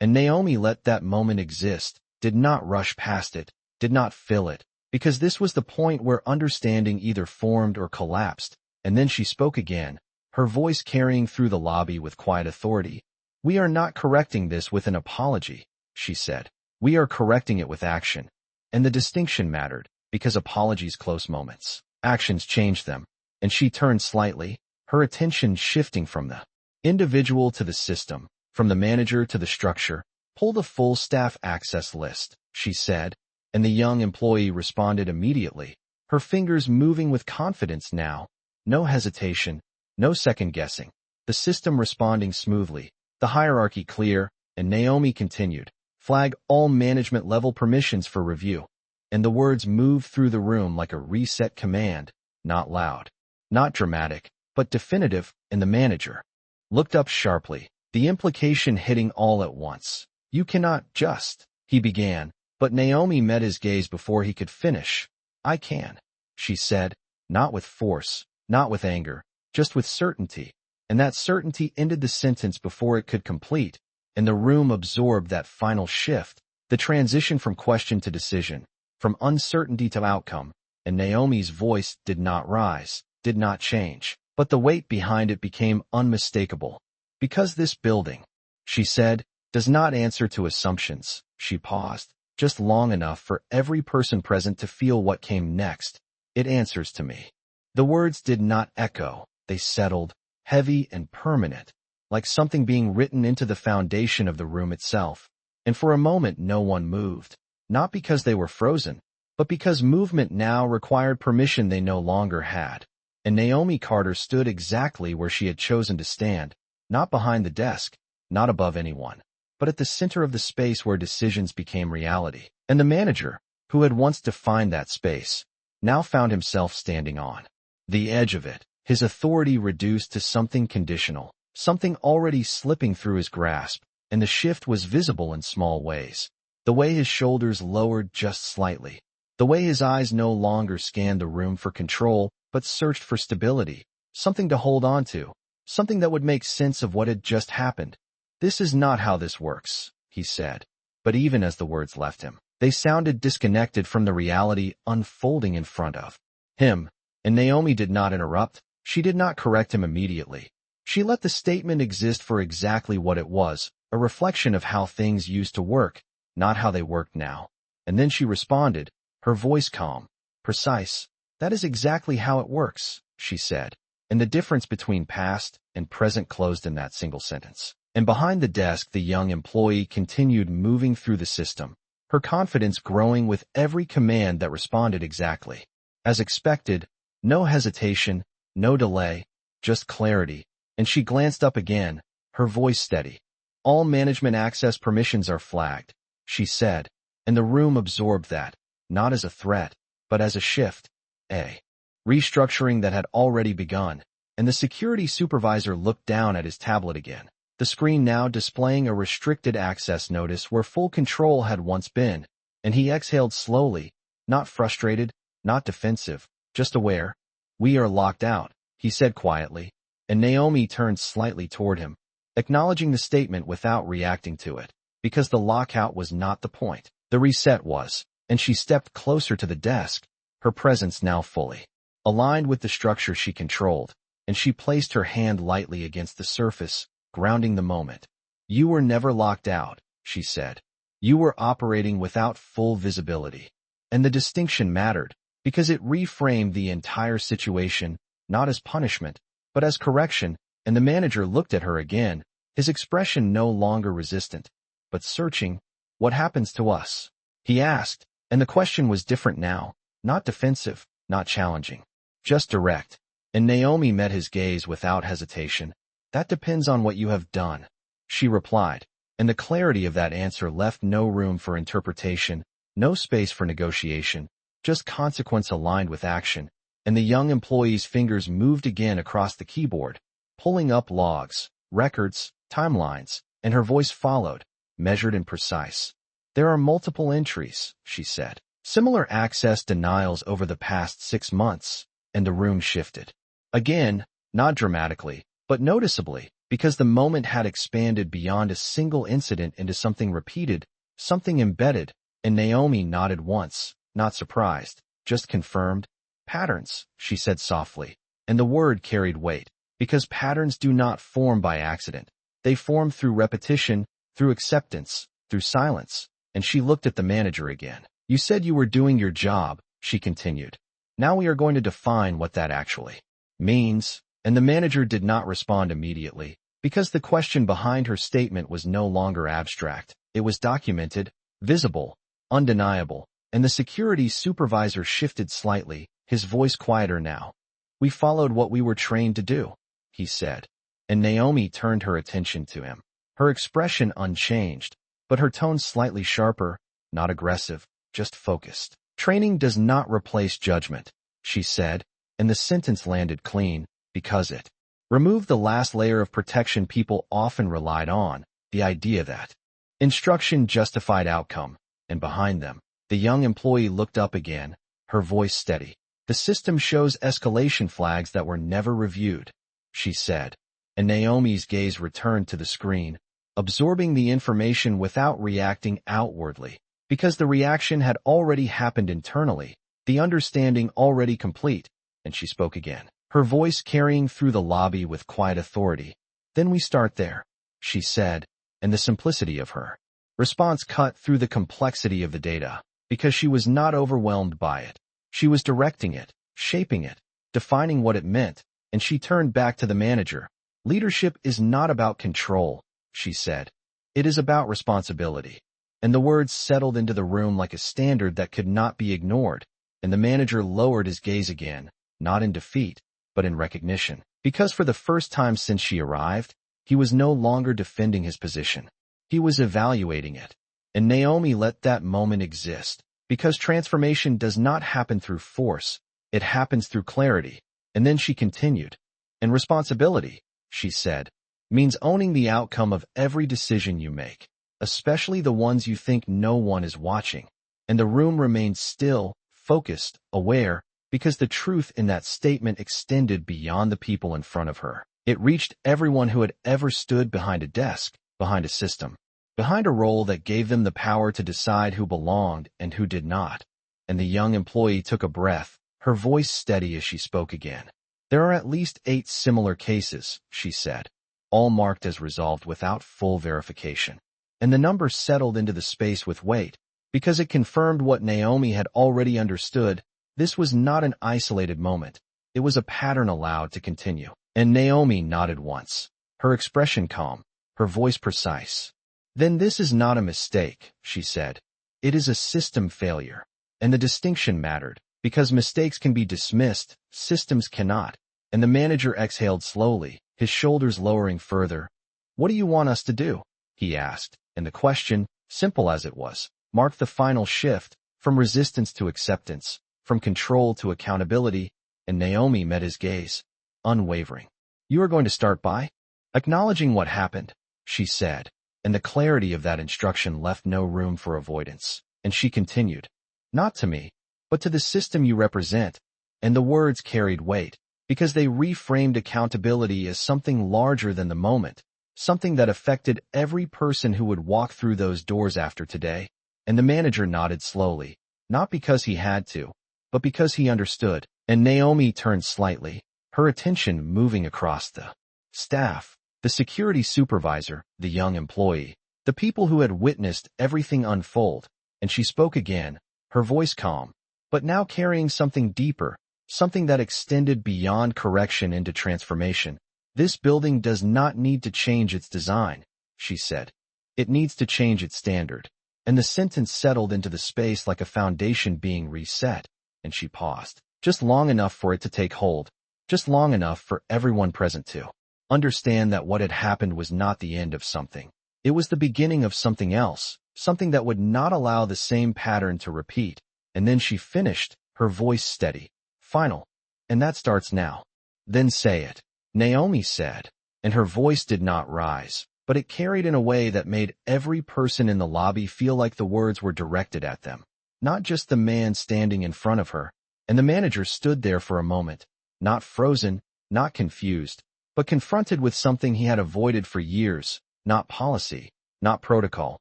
And Naomi let that moment exist, did not rush past it, did not fill it, because this was the point where understanding either formed or collapsed. And then she spoke again, her voice carrying through the lobby with quiet authority. "We are not correcting this with an apology," she said. "We are correcting it with action." And the distinction mattered, because apologies close moments, actions change them. And she turned slightly, her attention shifting from the individual to the system, from the manager to the structure. "Pull the full staff access list," she said, and the young employee responded immediately, her fingers moving with confidence now, no hesitation, no second-guessing, the system responding smoothly, the hierarchy clear. And Naomi continued, "Flag all management-level permissions for review." And the words moved through the room like a reset command, not loud, not dramatic, but definitive. And the manager looked up sharply, the implication hitting all at once. "You cannot just," he began, but Naomi met his gaze before he could finish. "I can," she said, not with force, not with anger, just with certainty. And that certainty ended the sentence before it could complete, and the room absorbed that final shift, the transition from question to decision, from uncertainty to outcome. And Naomi's voice did not rise, did not change, but the weight behind it became unmistakable. "Because this building," she said, "does not answer to assumptions." She paused, just long enough for every person present to feel what came next. "It answers to me." The words did not echo, they settled, heavy and permanent. like something being written into the foundation of the room itself. And for a moment no one moved, not because they were frozen, but because movement now required permission they no longer had. And Naomi Carter stood exactly where she had chosen to stand, not behind the desk, not above anyone, but at the center of the space where decisions became reality. And the manager, who had once defined that space, now found himself standing on the edge of it, his authority reduced to something conditional, something already slipping through his grasp, and the shift was visible in small ways. The way his shoulders lowered just slightly, the way his eyes no longer scanned the room for control, but searched for stability, something to hold on to, something that would make sense of what had just happened. "This is not how this works," he said. But even as the words left him, they sounded disconnected from the reality unfolding in front of him. And Naomi did not interrupt. She did not correct him immediately. She let the statement exist for exactly what it was, a reflection of how things used to work, not how they worked now. And then she responded, her voice calm, precise. "That is exactly how it works," she said, and the difference between past and present closed in that single sentence. And behind the desk the young employee continued moving through the system, her confidence growing with every command that responded exactly as expected. No hesitation, no delay, just clarity. And she glanced up again, her voice steady. "All management access permissions are flagged," she said, and the room absorbed that, not as a threat, but as a shift, a restructuring that had already begun. And the security supervisor looked down at his tablet again, the screen now displaying a restricted access notice where full control had once been, and he exhaled slowly, not frustrated, not defensive, just aware. "We are locked out," he said quietly, and Naomi turned slightly toward him, acknowledging the statement without reacting to it, because the lockout was not the point. The reset was, and she stepped closer to the desk, her presence now fully aligned with the structure she controlled, and she placed her hand lightly against the surface, grounding the moment. "You were never locked out," she said. "You were operating without full visibility." And the distinction mattered, because it reframed the entire situation, not as punishment, but as correction. And the manager looked at her again, his expression no longer resistant, but searching. "What happens to us?" he asked, and the question was different now, not defensive, not challenging, just direct. And Naomi met his gaze without hesitation. "That depends on what you have done," she replied, and the clarity of that answer left no room for interpretation, no space for negotiation, just consequence aligned with action. And the young employee's fingers moved again across the keyboard, pulling up logs, records, timelines, and her voice followed, measured and precise. "There are multiple entries," she said. "Similar access denials over the past 6 months," and the room shifted. Again, not dramatically, but noticeably, because the moment had expanded beyond a single incident into something repeated, something embedded. And Naomi nodded once, not surprised, just confirmed. "Patterns," she said softly, and the word carried weight, because patterns do not form by accident. They form through repetition, through acceptance, through silence. And she looked at the manager again. "You said you were doing your job," she continued. "Now we are going to define what that actually means." And the manager did not respond immediately, because the question behind her statement was no longer abstract. It was documented, visible, undeniable. And the security supervisor shifted slightly, his voice quieter now. "We followed what we were trained to do," he said. And Naomi turned her attention to him, her expression unchanged, but her tone slightly sharper, not aggressive, just focused. "Training does not replace judgment," she said, and the sentence landed clean, because it removed the last layer of protection people often relied on, the idea that instruction justified outcome. And behind them, the young employee looked up again, her voice steady. "The system shows escalation flags that were never reviewed," she said, and Naomi's gaze returned to the screen, absorbing the information without reacting outwardly, because the reaction had already happened internally, the understanding already complete. And she spoke again, her voice carrying through the lobby with quiet authority. "Then we start there," she said, and the simplicity of her response cut through the complexity of the data, because she was not overwhelmed by it. She was directing it, shaping it, defining what it meant. And she turned back to the manager, Leadership is not about control, she said. It is about responsibility. And the words settled into the room like a standard that could not be ignored, and the manager lowered his gaze again, not in defeat, but in recognition. Because for the first time since she arrived, he was no longer defending his position. He was evaluating it. And Naomi let that moment exist, because transformation does not happen through force, it happens through clarity. And then she continued. And responsibility, she said, means owning the outcome of every decision you make, especially the ones you think no one is watching. And the room remained still, focused, aware, because the truth in that statement extended beyond the people in front of her. It reached everyone who had ever stood behind a desk, behind a system, behind a role that gave them the power to decide who belonged and who did not. And the young employee took a breath, her voice steady as she spoke again. There are at least 8 similar cases, she said, all marked as resolved without full verification. And the number settled into the space with weight, because it confirmed what Naomi had already understood. This was not an isolated moment. It was a pattern allowed to continue. And Naomi nodded once, her expression calm, her voice precise. Then this is not a mistake, she said. It is a system failure. And the distinction mattered, because mistakes can be dismissed, systems cannot. And the manager exhaled slowly, his shoulders lowering further. What do you want us to do? He asked, and the question, simple as it was, marked the final shift, from resistance to acceptance, from control to accountability, and Naomi met his gaze, unwavering. You are going to start by acknowledging what happened, she said, and the clarity of that instruction left no room for avoidance. And she continued, not to me, but to the system you represent. And the words carried weight, because they reframed accountability as something larger than the moment, something that affected every person who would walk through those doors after today. And the manager nodded slowly, not because he had to, but because he understood. And Naomi turned slightly, her attention moving across the staff, the security supervisor, the young employee, the people who had witnessed everything unfold. And she spoke again, her voice calm, but now carrying something deeper, something that extended beyond correction into transformation. This building does not need to change its design, she said. It needs to change its standard. And the sentence settled into the space like a foundation being reset, and she paused, just long enough for it to take hold, just long enough for everyone present to understand that what had happened was not the end of something. It was the beginning of something else, something that would not allow the same pattern to repeat. And then she finished, her voice steady, final. And that starts now. Then say it, Naomi said, and her voice did not rise, but it carried in a way that made every person in the lobby feel like the words were directed at them, not just the man standing in front of her. And the manager stood there for a moment, not frozen, not confused, but confronted with something he had avoided for years, not policy, not protocol,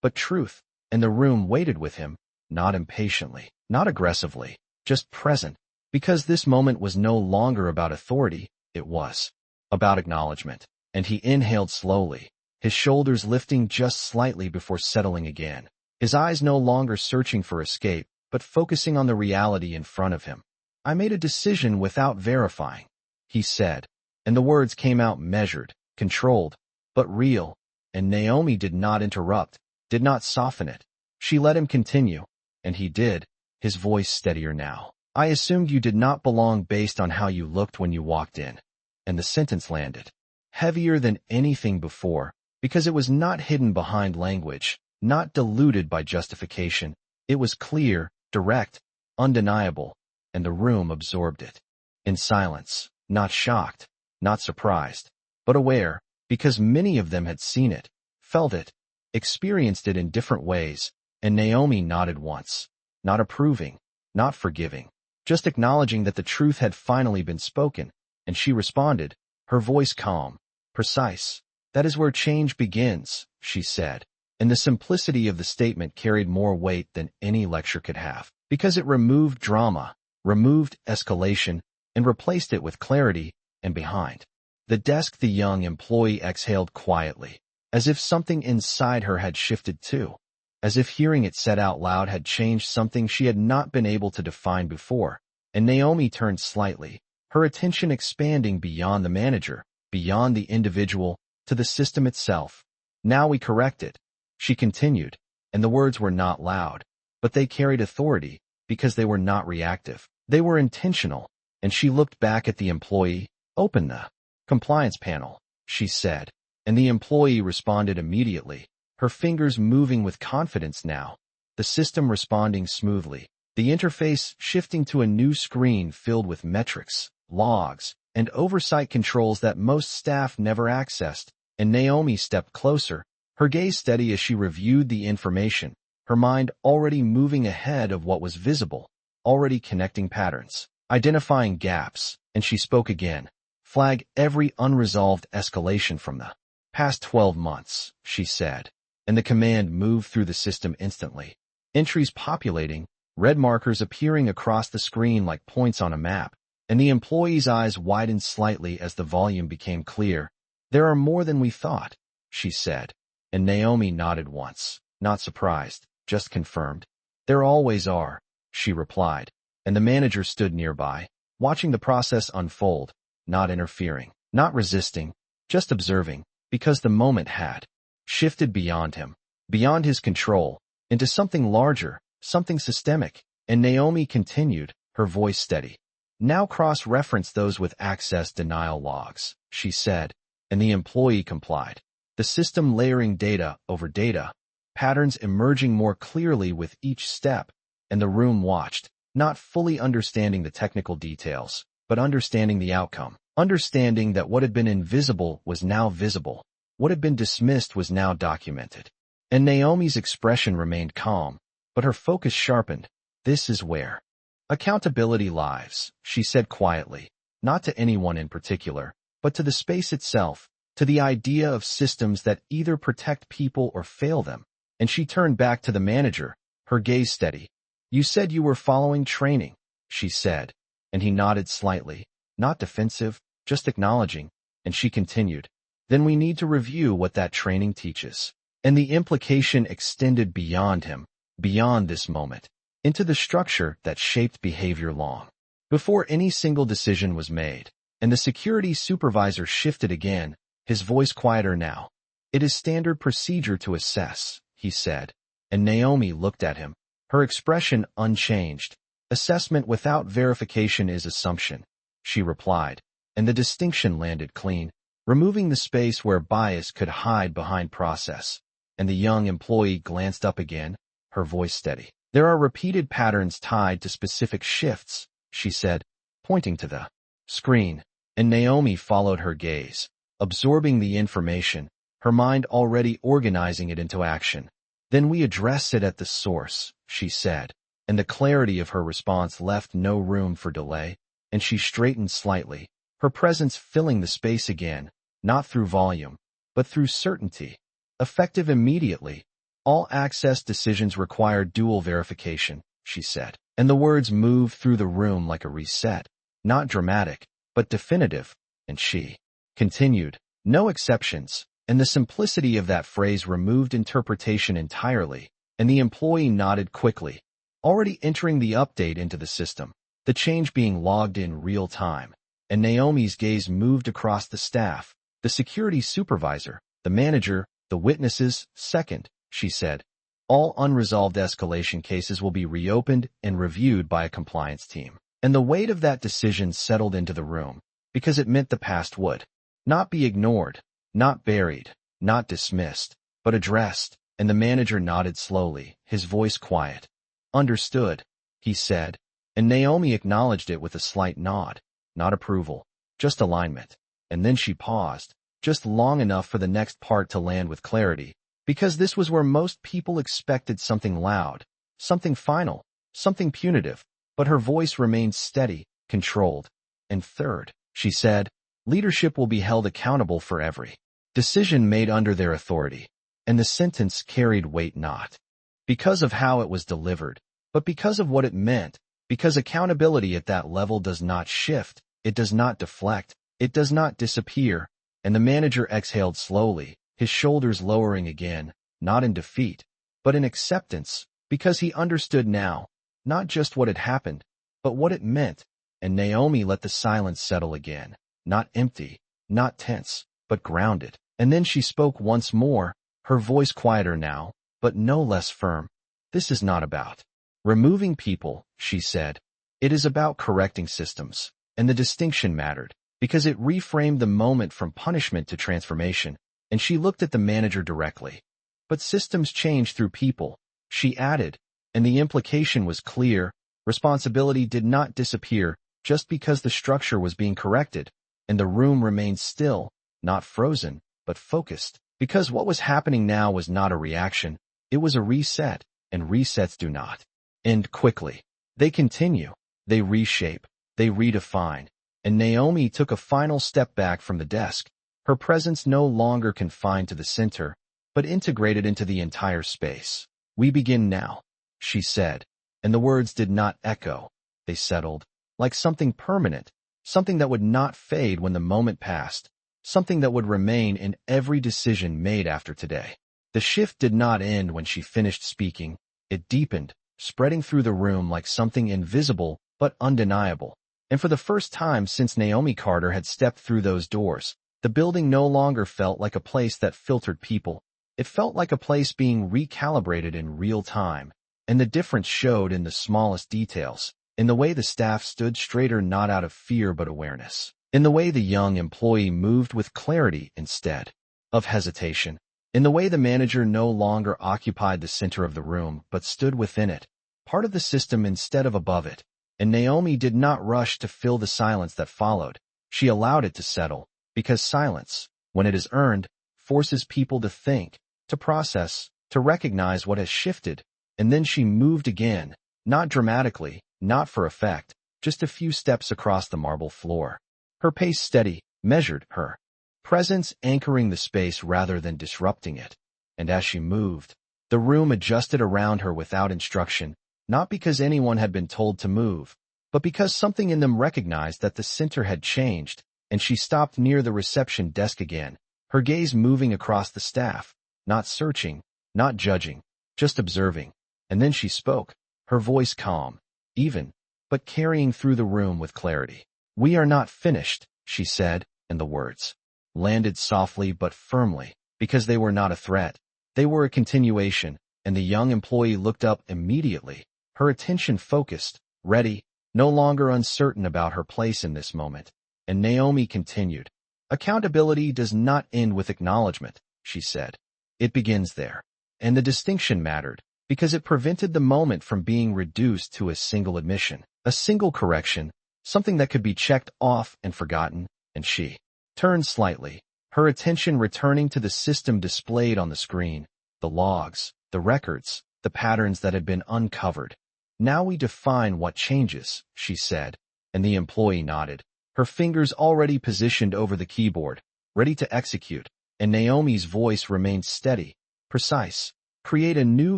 but truth. And the room waited with him, not impatiently, not aggressively, just present, because this moment was no longer about authority, it was about acknowledgement. And he inhaled slowly, his shoulders lifting just slightly before settling again, his eyes no longer searching for escape, but focusing on the reality in front of him. I made a decision without verifying, he said, and the words came out measured, controlled, but real. And Naomi did not interrupt, did not soften it. She let him continue, and he did, his voice steadier now. I assumed you did not belong based on how you looked when you walked in. And the sentence landed, heavier than anything before, because it was not hidden behind language, not diluted by justification. It was clear, direct, undeniable, and the room absorbed it. In silence, not shocked, not surprised, but aware, because many of them had seen it, felt it, experienced it in different ways. And Naomi nodded once, not approving, not forgiving, just acknowledging that the truth had finally been spoken. And she responded, her voice calm, precise. That is where change begins, she said. And the simplicity of the statement carried more weight than any lecture could have, because it removed drama, removed escalation, and replaced it with clarity. And behind the desk the young employee exhaled quietly, as if something inside her had shifted too, as if hearing it said out loud had changed something she had not been able to define before. And Naomi turned slightly, her attention expanding beyond the manager, beyond the individual, to the system itself. Now we correct it, she continued, and the words were not loud, but they carried authority because they were not reactive. They were intentional, and she looked back at the employee. Open the compliance panel, she said, and the employee responded immediately, her fingers moving with confidence now, the system responding smoothly, the interface shifting to a new screen filled with metrics, logs, and oversight controls that most staff never accessed. And Naomi stepped closer, her gaze steady as she reviewed the information, her mind already moving ahead of what was visible, already connecting patterns, identifying gaps, and she spoke again. Flag every unresolved escalation from the past 12 months, she said, and the command moved through the system instantly. Entries populating, red markers appearing across the screen like points on a map, and the employee's eyes widened slightly as the volume became clear. There are more than we thought, she said, and Naomi nodded once, not surprised, just confirmed. There always are, she replied, and the manager stood nearby, watching the process unfold, not interfering, not resisting, just observing, because the moment had shifted beyond him, beyond his control, into something larger, something systemic, and Naomi continued, her voice steady. Now cross-reference those with access denial logs, she said, and the employee complied. The system layering data over data, patterns emerging more clearly with each step, and the room watched, not fully understanding the technical details, but understanding the outcome, understanding that what had been invisible was now visible, what had been dismissed was now documented. And Naomi's expression remained calm, but her focus sharpened. This is where accountability lies, she said quietly, not to anyone in particular, but to the space itself, to the idea of systems that either protect people or fail them. And she turned back to the manager, her gaze steady. You said you were following training, she said, and he nodded slightly, not defensive, just acknowledging, and she continued. Then we need to review what that training teaches. And the implication extended beyond him, beyond this moment, into the structure that shaped behavior long before any single decision was made. And the security supervisor shifted again, his voice quieter now. It is standard procedure to assess, he said, and Naomi looked at him, her expression unchanged. Assessment without verification is assumption, she replied, and the distinction landed clean, removing the space where bias could hide behind process. And the young employee glanced up again, her voice steady. There are repeated patterns tied to specific shifts, she said, pointing to the screen, and Naomi followed her gaze, absorbing the information, her mind already organizing it into action. Then we address it at the source, she said, and the clarity of her response left no room for delay, and she straightened slightly, her presence filling the space again, not through volume, but through certainty. Effective immediately. All access decisions require dual verification, she said, and the words moved through the room like a reset, not dramatic, but definitive, and she continued, no exceptions, and the simplicity of that phrase removed interpretation entirely, and the employee nodded quickly, already entering the update into the system, the change being logged in real time, and Naomi's gaze moved across the staff, the security supervisor, the manager, the witnesses. Second, she said, all unresolved escalation cases will be reopened and reviewed by a compliance team. And the weight of that decision settled into the room, because it meant the past would not be ignored, not buried, not dismissed, but addressed, and the manager nodded slowly, his voice quiet. Understood, he said, and Naomi acknowledged it with a slight nod, not approval, just alignment. And then she paused, just long enough for the next part to land with clarity, because this was where most people expected something loud, something final, something punitive, but her voice remained steady, controlled. And third, she said, leadership will be held accountable for every decision made under their authority. And the sentence carried weight not because of how it was delivered, but because of what it meant, because accountability at that level does not shift, it does not deflect, it does not disappear. And the manager exhaled slowly, his shoulders lowering again, not in defeat, but in acceptance, because he understood now, not just what had happened, but what it meant. And Naomi let the silence settle again, not empty, not tense, but grounded. And then she spoke once more, her voice quieter now, but no less firm. This is not about removing people, she said. It is about correcting systems. And the distinction mattered, because it reframed the moment from punishment to transformation, and she looked at the manager directly. But systems change through people, she added, and the implication was clear. Responsibility did not disappear just because the structure was being corrected, and the room remained still, not frozen, but focused, because what was happening now was not a reaction, it was a reset, and resets do not end quickly. They continue, they reshape, they redefine, and Naomi took a final step back from the desk, her presence no longer confined to the center, but integrated into the entire space. We begin now, she said, and the words did not echo, they settled, like something permanent, something that would not fade when the moment passed, something that would remain in every decision made after today. The shift did not end when she finished speaking, it deepened, spreading through the room like something invisible but undeniable. And for the first time since Naomi Carter had stepped through those doors, the building no longer felt like a place that filtered people. It felt like a place being recalibrated in real time, and the difference showed in the smallest details, in the way the staff stood straighter not out of fear but awareness, in the way the young employee moved with clarity instead of hesitation, in the way the manager no longer occupied the center of the room but stood within it, part of the system instead of above it. And Naomi did not rush to fill the silence that followed. She allowed it to settle, because silence, when it is earned, forces people to think, to process, to recognize what has shifted. And then she moved again, not dramatically, not for effect, just a few steps across the marble floor. Her pace steady, measured, her presence anchoring the space rather than disrupting it. And as she moved, the room adjusted around her without instruction, not because anyone had been told to move, but because something in them recognized that the center had changed, and she stopped near the reception desk again, her gaze moving across the staff, not searching, not judging, just observing. And then she spoke, her voice calm, even, but carrying through the room with clarity. "We are not finished," she said, and the words landed softly but firmly, because they were not a threat. They were a continuation, and the young employee looked up immediately, her attention focused, ready, no longer uncertain about her place in this moment. And Naomi continued, "Accountability does not end with acknowledgement," she said. "It begins there." And the distinction mattered, because it prevented the moment from being reduced to a single admission, a single correction, something that could be checked off and forgotten. And she turned slightly, her attention returning to the system displayed on the screen, the logs, the records, the patterns that had been uncovered. "Now we define what changes," she said, and the employee nodded, her fingers already positioned over the keyboard, ready to execute, and Naomi's voice remained steady, precise. "Create a new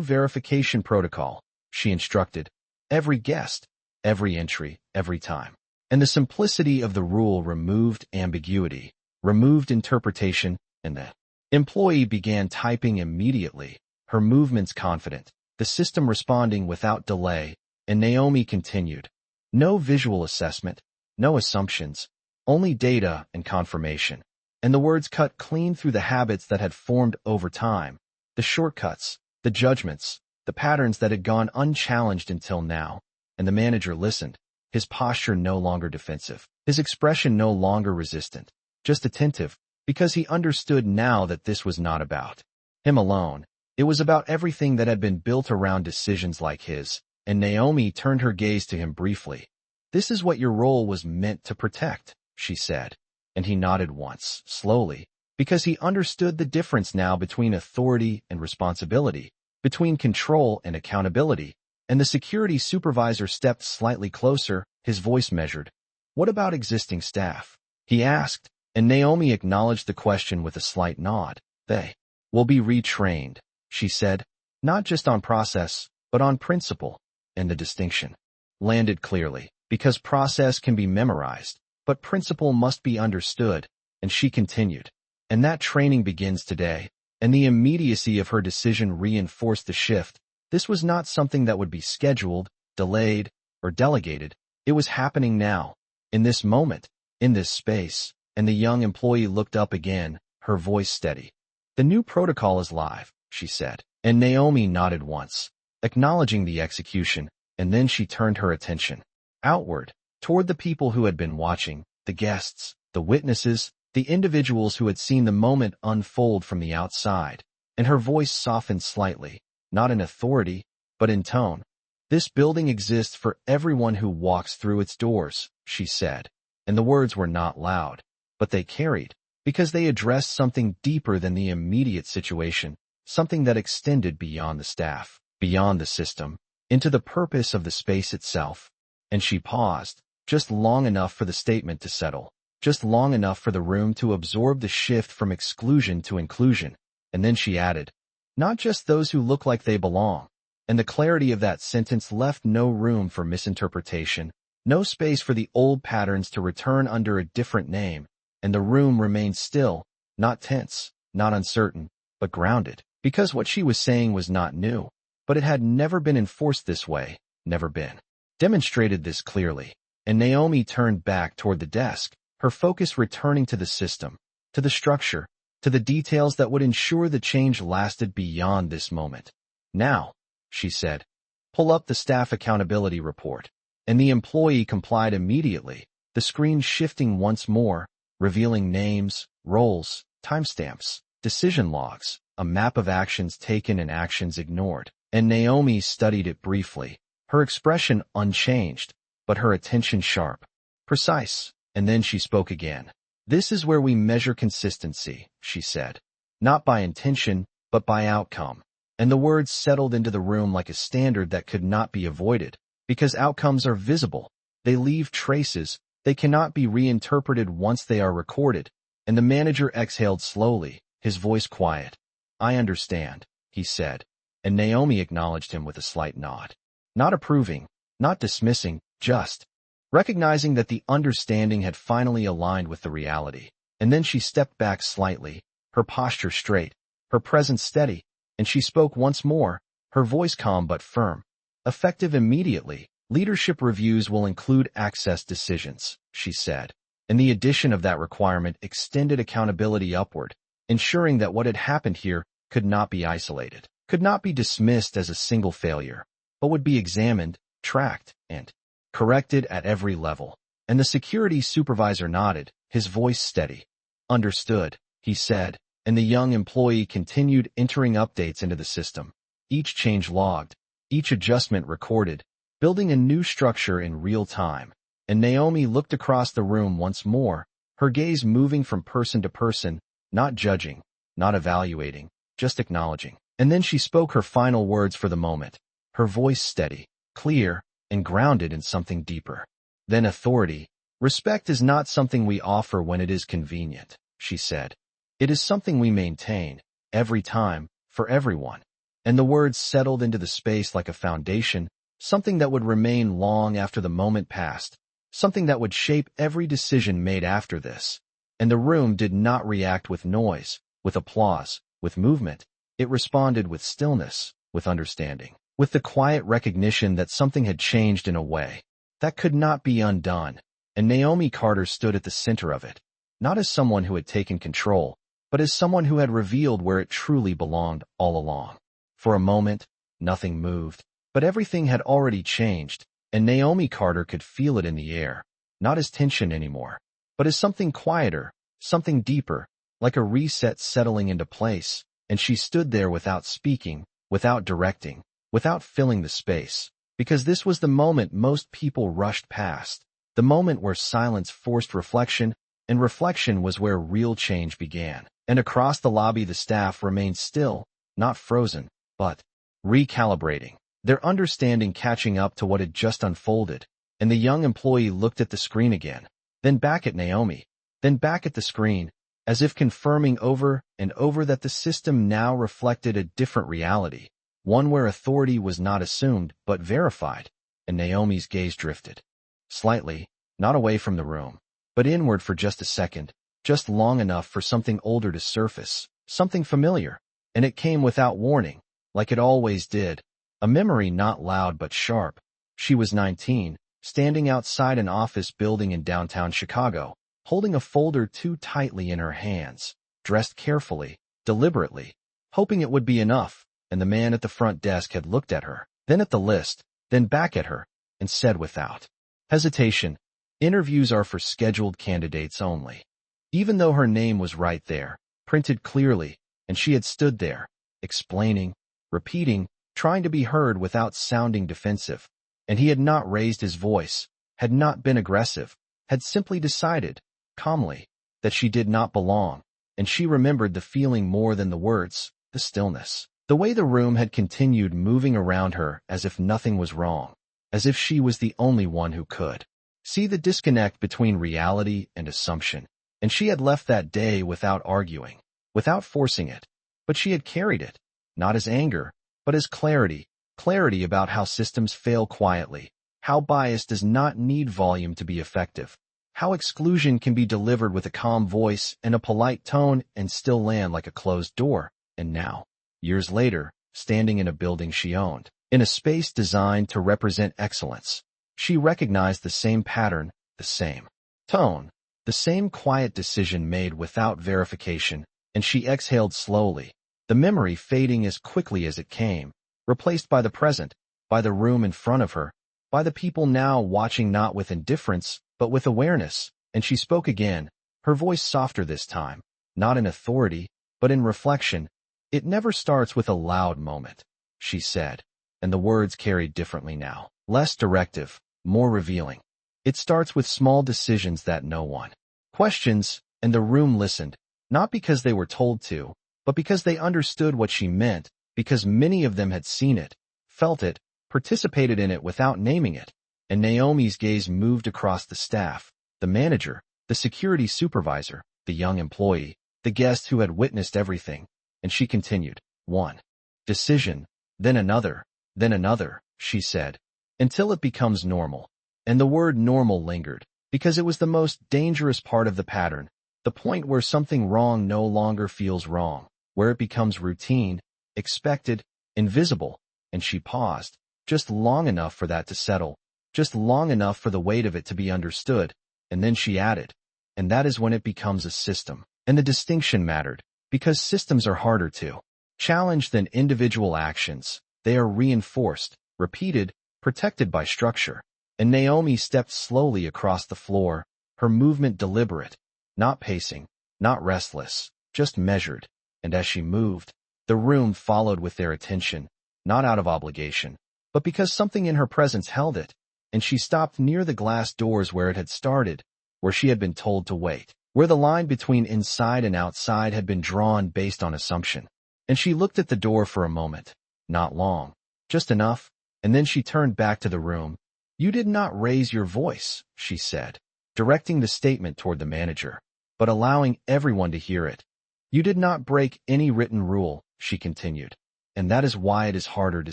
verification protocol," she instructed. "Every guest, every entry, every time." And the simplicity of the rule removed ambiguity, removed interpretation, and the employee began typing immediately, her movements confident, the system responding without delay. And Naomi continued, "No visual assessment, no assumptions, only data and confirmation." And the words cut clean through the habits that had formed over time, the shortcuts, the judgments, the patterns that had gone unchallenged until now. And the manager listened, his posture no longer defensive, his expression no longer resistant, just attentive, because he understood now that this was not about him alone. It was about everything that had been built around decisions like his. And Naomi turned her gaze to him briefly. "This is what your role was meant to protect," she said. And he nodded once, slowly, because he understood the difference now between authority and responsibility, between control and accountability. And the security supervisor stepped slightly closer, his voice measured. "What about existing staff?" he asked, and Naomi acknowledged the question with a slight nod. "They will be retrained," she said, "not just on process, but on principle." And the distinction landed clearly, because process can be memorized, but principle must be understood. And she continued, "And that training begins today." And the immediacy of her decision reinforced the shift. This was not something that would be scheduled, delayed, or delegated. It was happening now, in this moment, in this space. and the young employee looked up again, her voice steady. "The new protocol is live," she said, and Naomi nodded once, acknowledging the execution, and then she turned her attention outward, toward the people who had been watching, the guests, the witnesses, the individuals who had seen the moment unfold from the outside, and her voice softened slightly, not in authority, but in tone. "This building exists for everyone who walks through its doors," she said, and the words were not loud, but they carried, because they addressed something deeper than the immediate situation, something that extended beyond the staff, beyond the system, into the purpose of the space itself. And she paused, just long enough for the statement to settle, just long enough for the room to absorb the shift from exclusion to inclusion, and then she added, "Not just those who look like they belong." And the clarity of that sentence left no room for misinterpretation, no space for the old patterns to return under a different name, and the room remained still, not tense, not uncertain, but grounded, because what she was saying was not new, but it had never been enforced this way, never been demonstrated this clearly. And Naomi turned back toward the desk, her focus returning to the system, to the structure, to the details that would ensure the change lasted beyond this moment. "Now," she said, "pull up the staff accountability report." And the employee complied immediately, the screen shifting once more, revealing names, roles, timestamps, decision logs, a map of actions taken and actions ignored. And Naomi studied it briefly, her expression unchanged, but her attention sharp, precise, and then she spoke again. "This is where we measure consistency," she said. "Not by intention, but by outcome." And the words settled into the room like a standard that could not be avoided, because outcomes are visible. They leave traces, they cannot be reinterpreted once they are recorded. And the manager exhaled slowly, his voice quiet. "I understand," he said, and Naomi acknowledged him with a slight nod. Not approving, not dismissing, just recognizing that the understanding had finally aligned with the reality. And then she stepped back slightly, her posture straight, her presence steady, and she spoke once more, her voice calm but firm. "Effective immediately, leadership reviews will include access decisions," she said, and the addition of that requirement extended accountability upward, ensuring that what had happened here could not be isolated, could not be dismissed as a single failure, but would be examined, tracked, and corrected at every level. And the security supervisor nodded, his voice steady. "Understood," he said, and the young employee continued entering updates into the system, each change logged, each adjustment recorded, building a new structure in real time. And Naomi looked across the room once more, her gaze moving from person to person, not judging, not evaluating, just acknowledging. And then she spoke her final words for the moment, her voice steady, clear, and grounded in something deeper than authority. "Respect is not something we offer when it is convenient," she said. "It is something we maintain, every time, for everyone." And the words settled into the space like a foundation, something that would remain long after the moment passed, something that would shape every decision made after this. And the room did not react with noise, with applause, with movement. It responded with stillness, with understanding, with the quiet recognition that something had changed in a way that could not be undone. And Naomi Carter stood at the center of it, not as someone who had taken control, but as someone who had revealed where it truly belonged all along. For a moment, nothing moved, but everything had already changed, and Naomi Carter could feel it in the air, not as tension anymore, but as something quieter, something deeper, like a reset settling into place. And she stood there without speaking, without directing, without filling the space, because this was the moment most people rushed past, the moment where silence forced reflection, and reflection was where real change began. And across the lobby the staff remained still, not frozen, but recalibrating, their understanding catching up to what had just unfolded. And the young employee looked at the screen again, then back at Naomi, then back at the screen, as if confirming over and over that the system now reflected a different reality, one where authority was not assumed but verified. And Naomi's gaze drifted slightly, not away from the room, but inward for just a second, just long enough for something older to surface, something familiar. And it came without warning, like it always did, a memory not loud but sharp. She was 19, standing outside an office building in downtown Chicago, holding a folder too tightly in her hands, dressed carefully, deliberately, hoping it would be enough, and the man at the front desk had looked at her, then at the list, then back at her, and said without hesitation, "Interviews are for scheduled candidates only." Even though her name was right there, printed clearly, and she had stood there, explaining, repeating, trying to be heard without sounding defensive, and he had not raised his voice, had not been aggressive, had simply decided, calmly, that she did not belong, and she remembered the feeling more than the words, the stillness. The way the room had continued moving around her as if nothing was wrong, as if she was the only one who could see the disconnect between reality and assumption. And she had left that day without arguing, without forcing it, but she had carried it, not as anger, but as clarity, clarity about how systems fail quietly, how bias does not need volume to be effective, how exclusion can be delivered with a calm voice and a polite tone and still land like a closed door. And now, years later, standing in a building she owned, in a space designed to represent excellence, she recognized the same pattern, the same tone, the same quiet decision made without verification, and she exhaled slowly, the memory fading as quickly as it came, replaced by the present, by the room in front of her, by the people now watching not with indifference, but with awareness. And she spoke again, her voice softer this time, not in authority, but in reflection. "It never starts with a loud moment," she said, and the words carried differently now, less directive, more revealing. "It starts with small decisions that no one questions," and the room listened, not because they were told to, but because they understood what she meant, because many of them had seen it, felt it, participated in it without naming it. And Naomi's gaze moved across the staff, the manager, the security supervisor, the young employee, the guest who had witnessed everything, and she continued, "One decision, then another, she said, "until it becomes normal." And the word normal lingered, because it was the most dangerous part of the pattern, the point where something wrong no longer feels wrong, where it becomes routine, expected, invisible. And she paused, just long enough for that to settle, just long enough for the weight of it to be understood, and then she added, "And that is when it becomes a system." And the distinction mattered, because systems are harder to challenge than individual actions. They are reinforced, repeated, protected by structure. And Naomi stepped slowly across the floor, her movement deliberate, not pacing, not restless, just measured. And as she moved, the room followed with their attention, not out of obligation, but because something in her presence held it. And she stopped near the glass doors where it had started, where she had been told to wait, where the line between inside and outside had been drawn based on assumption. And she looked at the door for a moment, not long, just enough, and then she turned back to the room. "You did not raise your voice," she said, directing the statement toward the manager, but allowing everyone to hear it. "You did not break any written rule," she continued, "and that is why it is harder to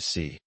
see."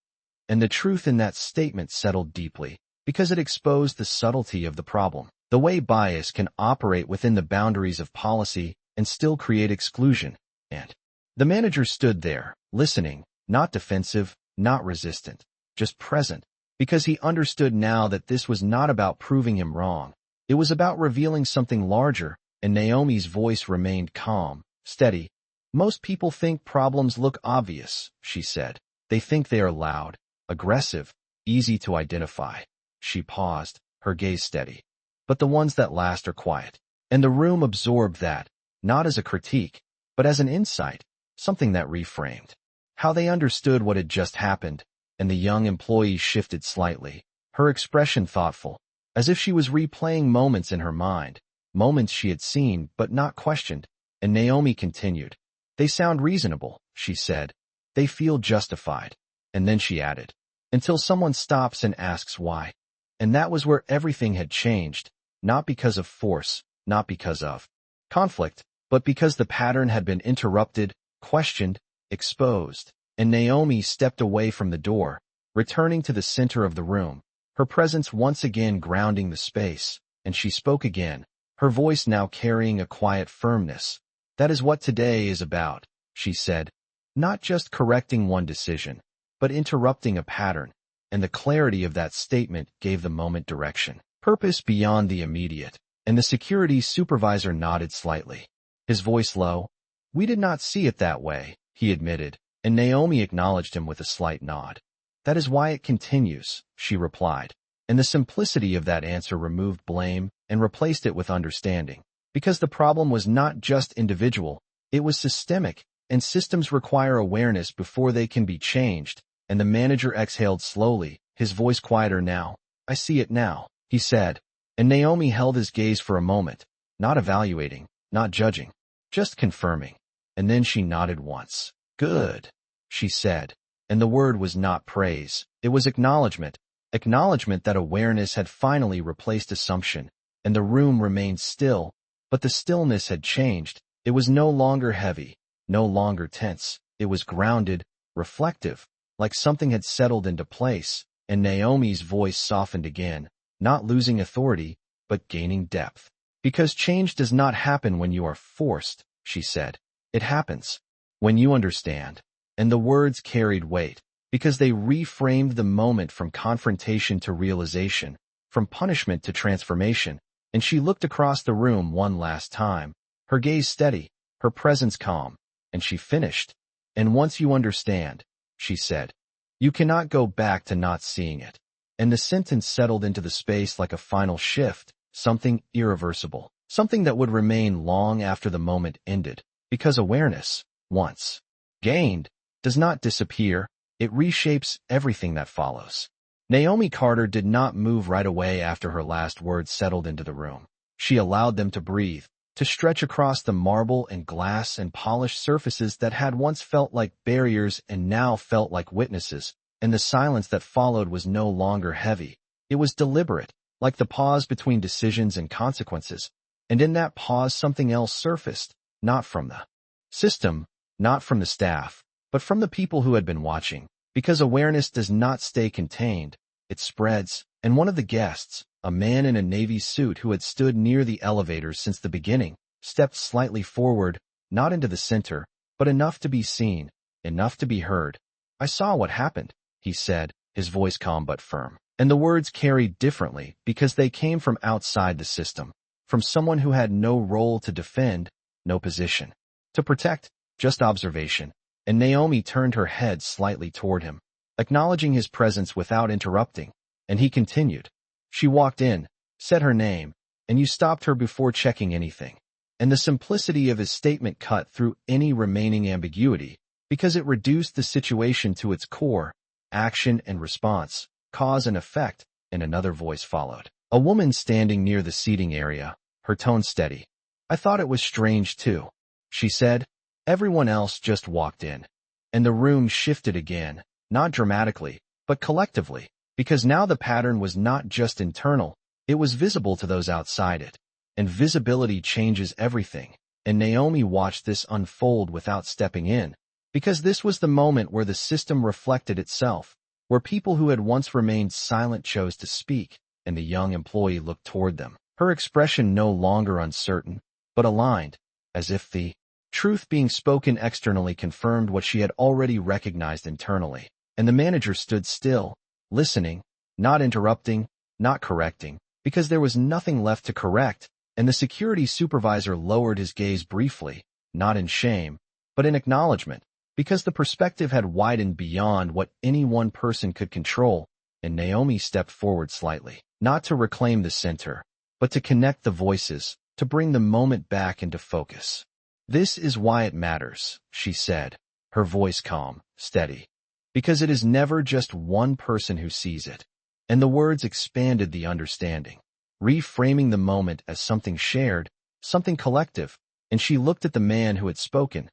And the truth in that statement settled deeply, because it exposed the subtlety of the problem, the way bias can operate within the boundaries of policy and still create exclusion. And the manager stood there, listening, not defensive, not resistant, just present, because he understood now that this was not about proving him wrong. It was about revealing something larger, and Naomi's voice remained calm, steady. "Most people think problems look obvious," she said. "They think they are loud, aggressive, easy to identify." She paused, her gaze steady. "But the ones that last are quiet." And the room absorbed that, not as a critique, but as an insight, something that reframed how they understood what had just happened. And the young employee shifted slightly, her expression thoughtful, as if she was replaying moments in her mind, moments she had seen but not questioned. And Naomi continued, "They sound reasonable," she said. "They feel justified." And then she added, "Until someone stops and asks why." And that was where everything had changed, not because of force, not because of conflict, but because the pattern had been interrupted, questioned, exposed. And Naomi stepped away from the door, returning to the center of the room, her presence once again grounding the space, and she spoke again, her voice now carrying a quiet firmness. "That is what today is about," she said, "not just correcting one decision, but interrupting a pattern." And the clarity of that statement gave the moment direction, purpose beyond the immediate. and the security supervisor nodded slightly. His voice low. "We did not see it that way," he admitted, and Naomi acknowledged him with a slight nod. "That is why it continues," she replied, and the simplicity of that answer removed blame and replaced it with understanding, because the problem was not just individual, it was systemic, and systems require awareness before they can be changed, and the manager exhaled slowly, his voice quieter now. "I see it now," he said, and Naomi held his gaze for a moment, not evaluating, not judging, just confirming, and then she nodded once. "Good," she said, and the word was not praise, it was acknowledgement that awareness had finally replaced assumption, and the room remained still, but the stillness had changed. It was no longer heavy, no longer tense, it was grounded, reflective, like something had settled into place, and Naomi's voice softened again, not losing authority, but gaining depth. "Because change does not happen when you are forced," she said. "It happens when you understand." And the words carried weight, because they reframed the moment from confrontation to realization, from punishment to transformation, and she looked across the room one last time, her gaze steady, her presence calm, and she finished. "And once you understand," she said, "you cannot go back to not seeing it." And the sentence settled into the space like a final shift, something irreversible, something that would remain long after the moment ended, because awareness, once gained, does not disappear, it reshapes everything that follows. Naomi Carter did not move right away after her last words settled into the room. She allowed them to breathe, to stretch across the marble and glass and polished surfaces that had once felt like barriers and now felt like witnesses, and the silence that followed was no longer heavy. It was deliberate, like the pause between decisions and consequences, and in that pause something else surfaced, not from the system, not from the staff, but from the people who had been watching, because awareness does not stay contained, it spreads, and one of the guests, a man in a navy suit who had stood near the elevator since the beginning, stepped slightly forward, not into the center, but enough to be seen, enough to be heard. "I saw what happened," he said, his voice calm but firm, and the words carried differently because they came from outside the system, from someone who had no role to defend, no position to protect, just observation. And Naomi turned her head slightly toward him, acknowledging his presence without interrupting, and he continued. "She walked in, said her name, and you stopped her before checking anything." And the simplicity of his statement cut through any remaining ambiguity, because it reduced the situation to its core, action and response, cause and effect, and another voice followed. A woman standing near the seating area, her tone steady. "I thought it was strange too," she said. "Everyone else just walked in." And the room shifted again, not dramatically, but collectively, because now the pattern was not just internal, it was visible to those outside it. And visibility changes everything, and Naomi watched this unfold without stepping in, because this was the moment where the system reflected itself, where people who had once remained silent chose to speak, and the young employee looked toward them, her expression no longer uncertain, but aligned, as if the truth being spoken externally confirmed what she had already recognized internally. And the manager stood still, listening, not interrupting, not correcting, because there was nothing left to correct, and the security supervisor lowered his gaze briefly, not in shame, but in acknowledgement, because the perspective had widened beyond what any one person could control, and Naomi stepped forward slightly, not to reclaim the center, but to connect the voices, to bring the moment back into focus. "This is why it matters," she said, her voice calm, steady, "because it is never just one person who sees it." And the words expanded the understanding, reframing the moment as something shared, something collective, and she looked at the man who had spoken.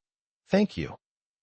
"Thank you,"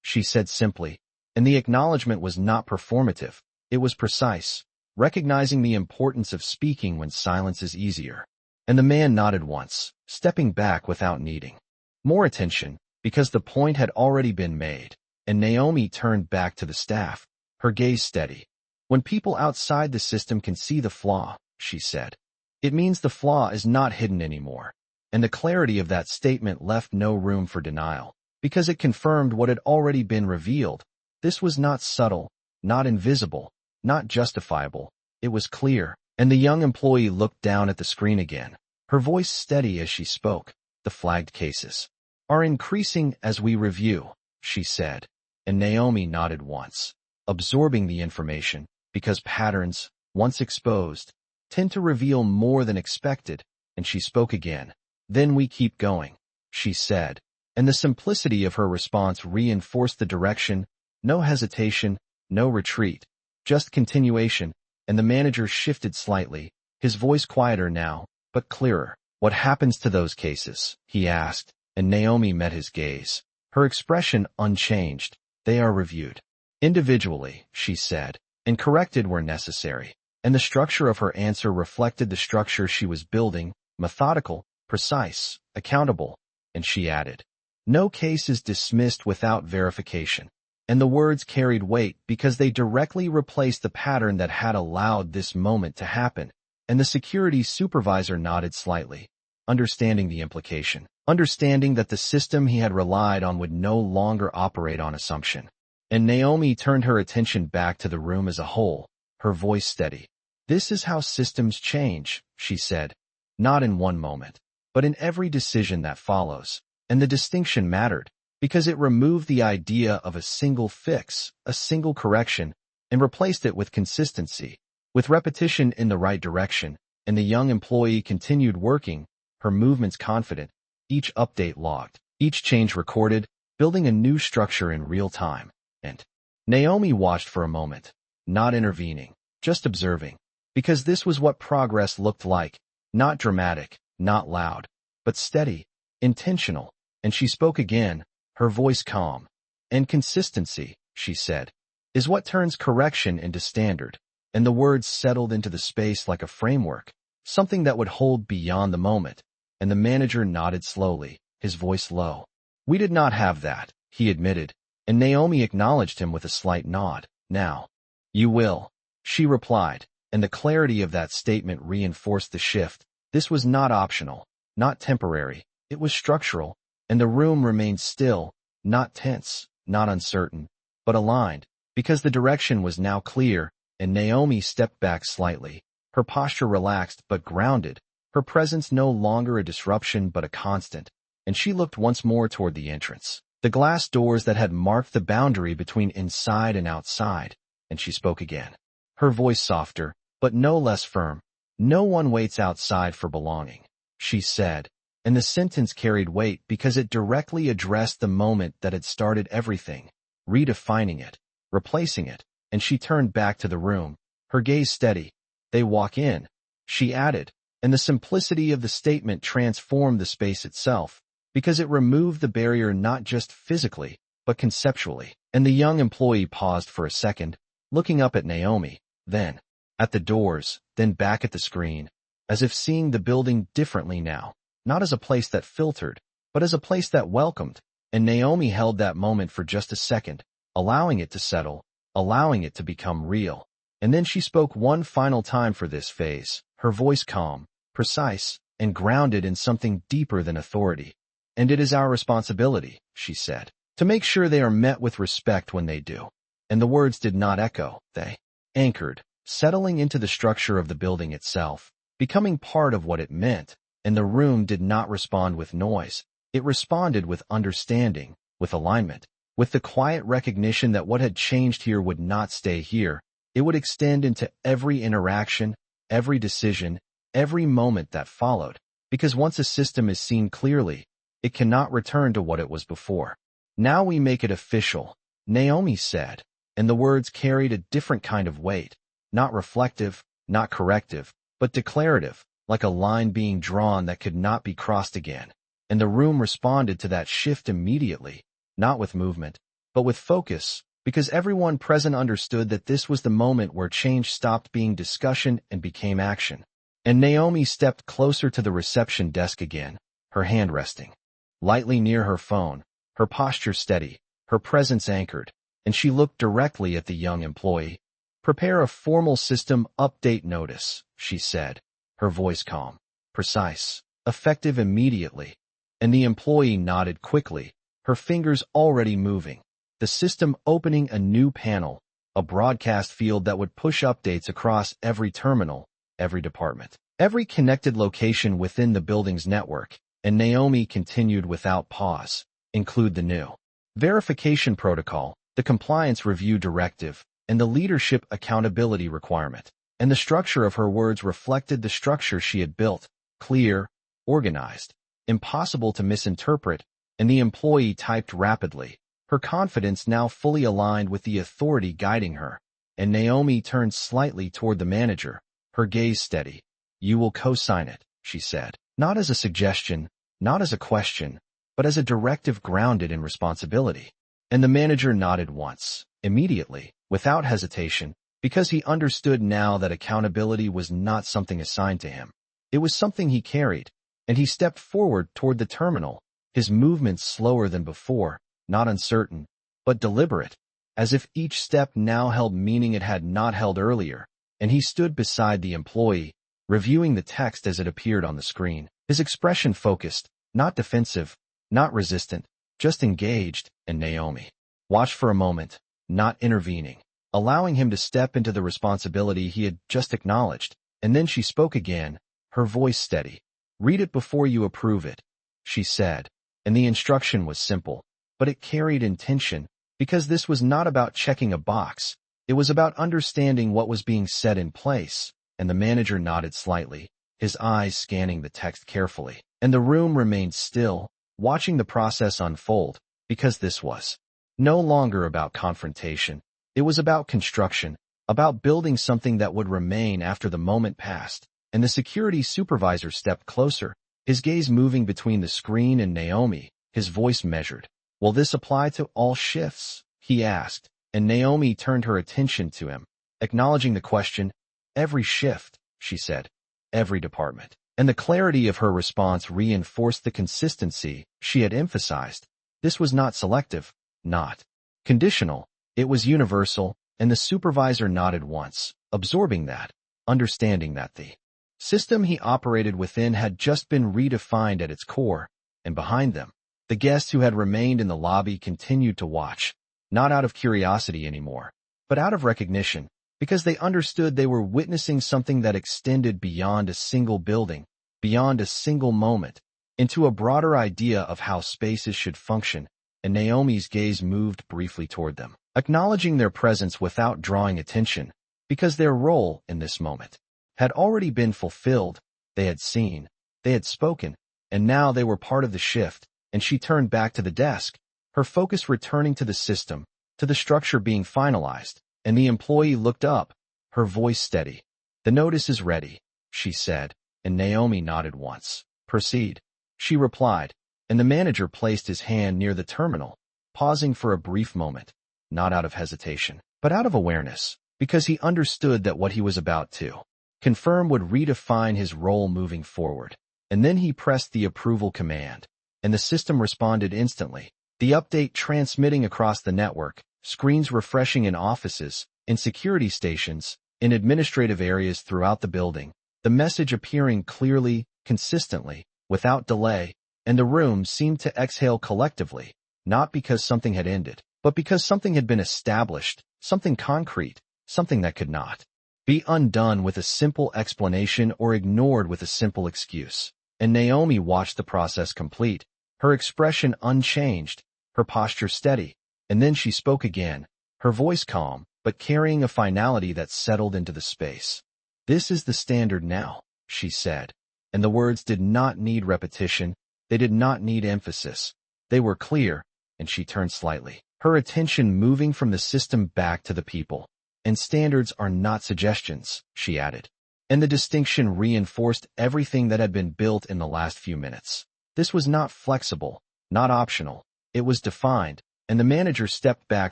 she said simply, and the acknowledgement was not performative, it was precise, recognizing the importance of speaking when silence is easier. And the man nodded once, stepping back without needing more attention, because the point had already been made, and Naomi turned back to the staff, her gaze steady. "When people outside the system can see the flaw," she said, "it means the flaw is not hidden anymore." And the clarity of that statement left no room for denial, because it confirmed what had already been revealed. This was not subtle, not invisible, not justifiable. It was clear, and the young employee looked down at the screen again, her voice steady as she spoke. "The flagged cases are increasing as we review," she said, and Naomi nodded once, absorbing the information, because patterns, once exposed, tend to reveal more than expected, and she spoke again. "Then we keep going," she said, and the simplicity of her response reinforced the direction. No hesitation, no retreat, just continuation, and the manager shifted slightly, his voice quieter now, but clearer. "What happens to those cases?" he asked, and Naomi met his gaze, her expression unchanged. "They are reviewed individually," she said, "and corrected where necessary." And the structure of her answer reflected the structure she was building: methodical, precise, accountable. And she added, "No case is dismissed without verification." And the words carried weight because they directly replaced the pattern that had allowed this moment to happen. And the security supervisor nodded slightly, understanding the implication, understanding that the system he had relied on would no longer operate on assumption. And Naomi turned her attention back to the room as a whole, her voice steady. "This is how systems change," she said, "not in one moment, but in every decision that follows." And the distinction mattered, because it removed the idea of a single fix, a single correction, and replaced it with consistency, with repetition in the right direction. And the young employee continued working, her movements confident, each update logged, each change recorded, building a new structure in real time. And Naomi watched for a moment, not intervening, just observing, because this was what progress looked like: not dramatic, not loud, but steady, intentional. And she spoke again, her voice calm. "And consistency," she said, "is what turns correction into standard." And the words settled into the space like a framework, something that would hold beyond the moment. And the manager nodded slowly, his voice low. "We did not have that," he admitted, and Naomi acknowledged him with a slight nod. "Now, you will," she replied, and the clarity of that statement reinforced the shift. This was not optional, not temporary, it was structural. And the room remained still, not tense, not uncertain, but aligned, because the direction was now clear. And Naomi stepped back slightly, her posture relaxed but grounded, her presence no longer a disruption but a constant. And she looked once more toward the entrance, the glass doors that had marked the boundary between inside and outside. And she spoke again, her voice softer, but no less firm. "No one waits outside for belonging," she said. And the sentence carried weight because it directly addressed the moment that had started everything, redefining it, replacing it. And she turned back to the room, her gaze steady. "They walk in," she added, and the simplicity of the statement transformed the space itself, because it removed the barrier not just physically, but conceptually. And the young employee paused for a second, looking up at Naomi, then at the doors, then back at the screen, as if seeing the building differently now. Not as a place that filtered, but as a place that welcomed. And Naomi held that moment for just a second, allowing it to settle, allowing it to become real. And then she spoke one final time for this phase, her voice calm, precise, and grounded in something deeper than authority. "And it is our responsibility," she said, "to make sure they are met with respect when they do." And the words did not echo, they anchored, settling into the structure of the building itself, becoming part of what it meant. And the room did not respond with noise. It responded with understanding, with alignment, with the quiet recognition that what had changed here would not stay here. It would extend into every interaction, every decision, every moment that followed. Because once a system is seen clearly, it cannot return to what it was before. "Now we make it official," Naomi said, and the words carried a different kind of weight, not reflective, not corrective, but declarative, like a line being drawn that could not be crossed again. And the room responded to that shift immediately, not with movement, but with focus, because everyone present understood that this was the moment where change stopped being discussion and became action. And Naomi stepped closer to the reception desk again, her hand resting lightly near her phone, her posture steady, her presence anchored, and she looked directly at the young employee. "Prepare a formal system update notice," she said, her voice calm, precise, effective immediately. And the employee nodded quickly, her fingers already moving, the system opening a new panel, a broadcast field that would push updates across every terminal, every department. every connected location within the building's network, and Naomi continued without pause, include the new verification protocol, the compliance review directive, and the leadership accountability requirement. And the structure of her words reflected the structure she had built, clear, organized, impossible to misinterpret, and the employee typed rapidly, her confidence now fully aligned with the authority guiding her. And Naomi turned slightly toward the manager, her gaze steady. "You will co-sign it," she said, not as a suggestion, not as a question, but as a directive grounded in responsibility. And the manager nodded once, immediately, without hesitation, because he understood now that accountability was not something assigned to him. It was something he carried, and he stepped forward toward the terminal, his movements slower than before, not uncertain, but deliberate, as if each step now held meaning it had not held earlier. And he stood beside the employee, reviewing the text as it appeared on the screen, his expression focused, not defensive, not resistant, just engaged. And Naomi watched for a moment, not intervening, allowing him to step into the responsibility he had just acknowledged. And then she spoke again, her voice steady. "Read it before you approve it," she said, and the instruction was simple, but it carried intention, because this was not about checking a box. It was about understanding what was being said in place. And the manager nodded slightly, his eyes scanning the text carefully. And the room remained still, watching the process unfold, because this was no longer about confrontation. It was about construction, about building something that would remain after the moment passed. And the security supervisor stepped closer, his gaze moving between the screen and Naomi, his voice measured. "Will this apply to all shifts?" he asked, and Naomi turned her attention to him, acknowledging the question. "Every shift," she said, "every department." And the clarity of her response reinforced the consistency she had emphasized. This was not selective, not conditional. It was universal, and the supervisor nodded once, absorbing that, understanding that the system he operated within had just been redefined at its core. And behind them, the guests who had remained in the lobby continued to watch, not out of curiosity anymore, but out of recognition, because they understood they were witnessing something that extended beyond a single building, beyond a single moment, into a broader idea of how spaces should function. And Naomi's gaze moved briefly toward them, acknowledging their presence without drawing attention, because their role in this moment had already been fulfilled. They had seen, they had spoken, and now they were part of the shift. And she turned back to the desk, her focus returning to the system, to the structure being finalized. And the employee looked up, her voice steady. "The notice is ready," she said, and Naomi nodded once. "Proceed," she replied, and the manager placed his hand near the terminal, pausing for a brief moment, not out of hesitation, but out of awareness, because he understood that what he was about to confirm would redefine his role moving forward. And then he pressed the approval command, and the system responded instantly, the update transmitting across the network, screens refreshing in offices, in security stations, in administrative areas throughout the building, the message appearing clearly, consistently, without delay. And the room seemed to exhale collectively, not because something had ended, but because something had been established, something concrete, something that could not be undone with a simple explanation or ignored with a simple excuse. And Naomi watched the process complete, her expression unchanged, her posture steady. And then she spoke again, her voice calm, but carrying a finality that settled into the space. "This is the standard now," she said, and the words did not need repetition, they did not need emphasis. They were clear, and she turned slightly, her attention moving from the system back to the people. "And standards are not suggestions," she added. And the distinction reinforced everything that had been built in the last few minutes. This was not flexible, not optional. It was defined. And the manager stepped back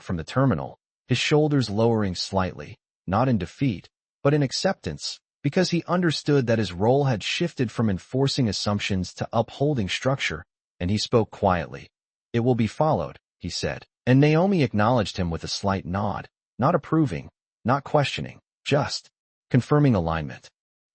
from the terminal, his shoulders lowering slightly, not in defeat, but in acceptance, because he understood that his role had shifted from enforcing assumptions to upholding structure. And he spoke quietly. "It will be followed," he said. And Naomi acknowledged him with a slight nod, not approving, not questioning, just confirming alignment.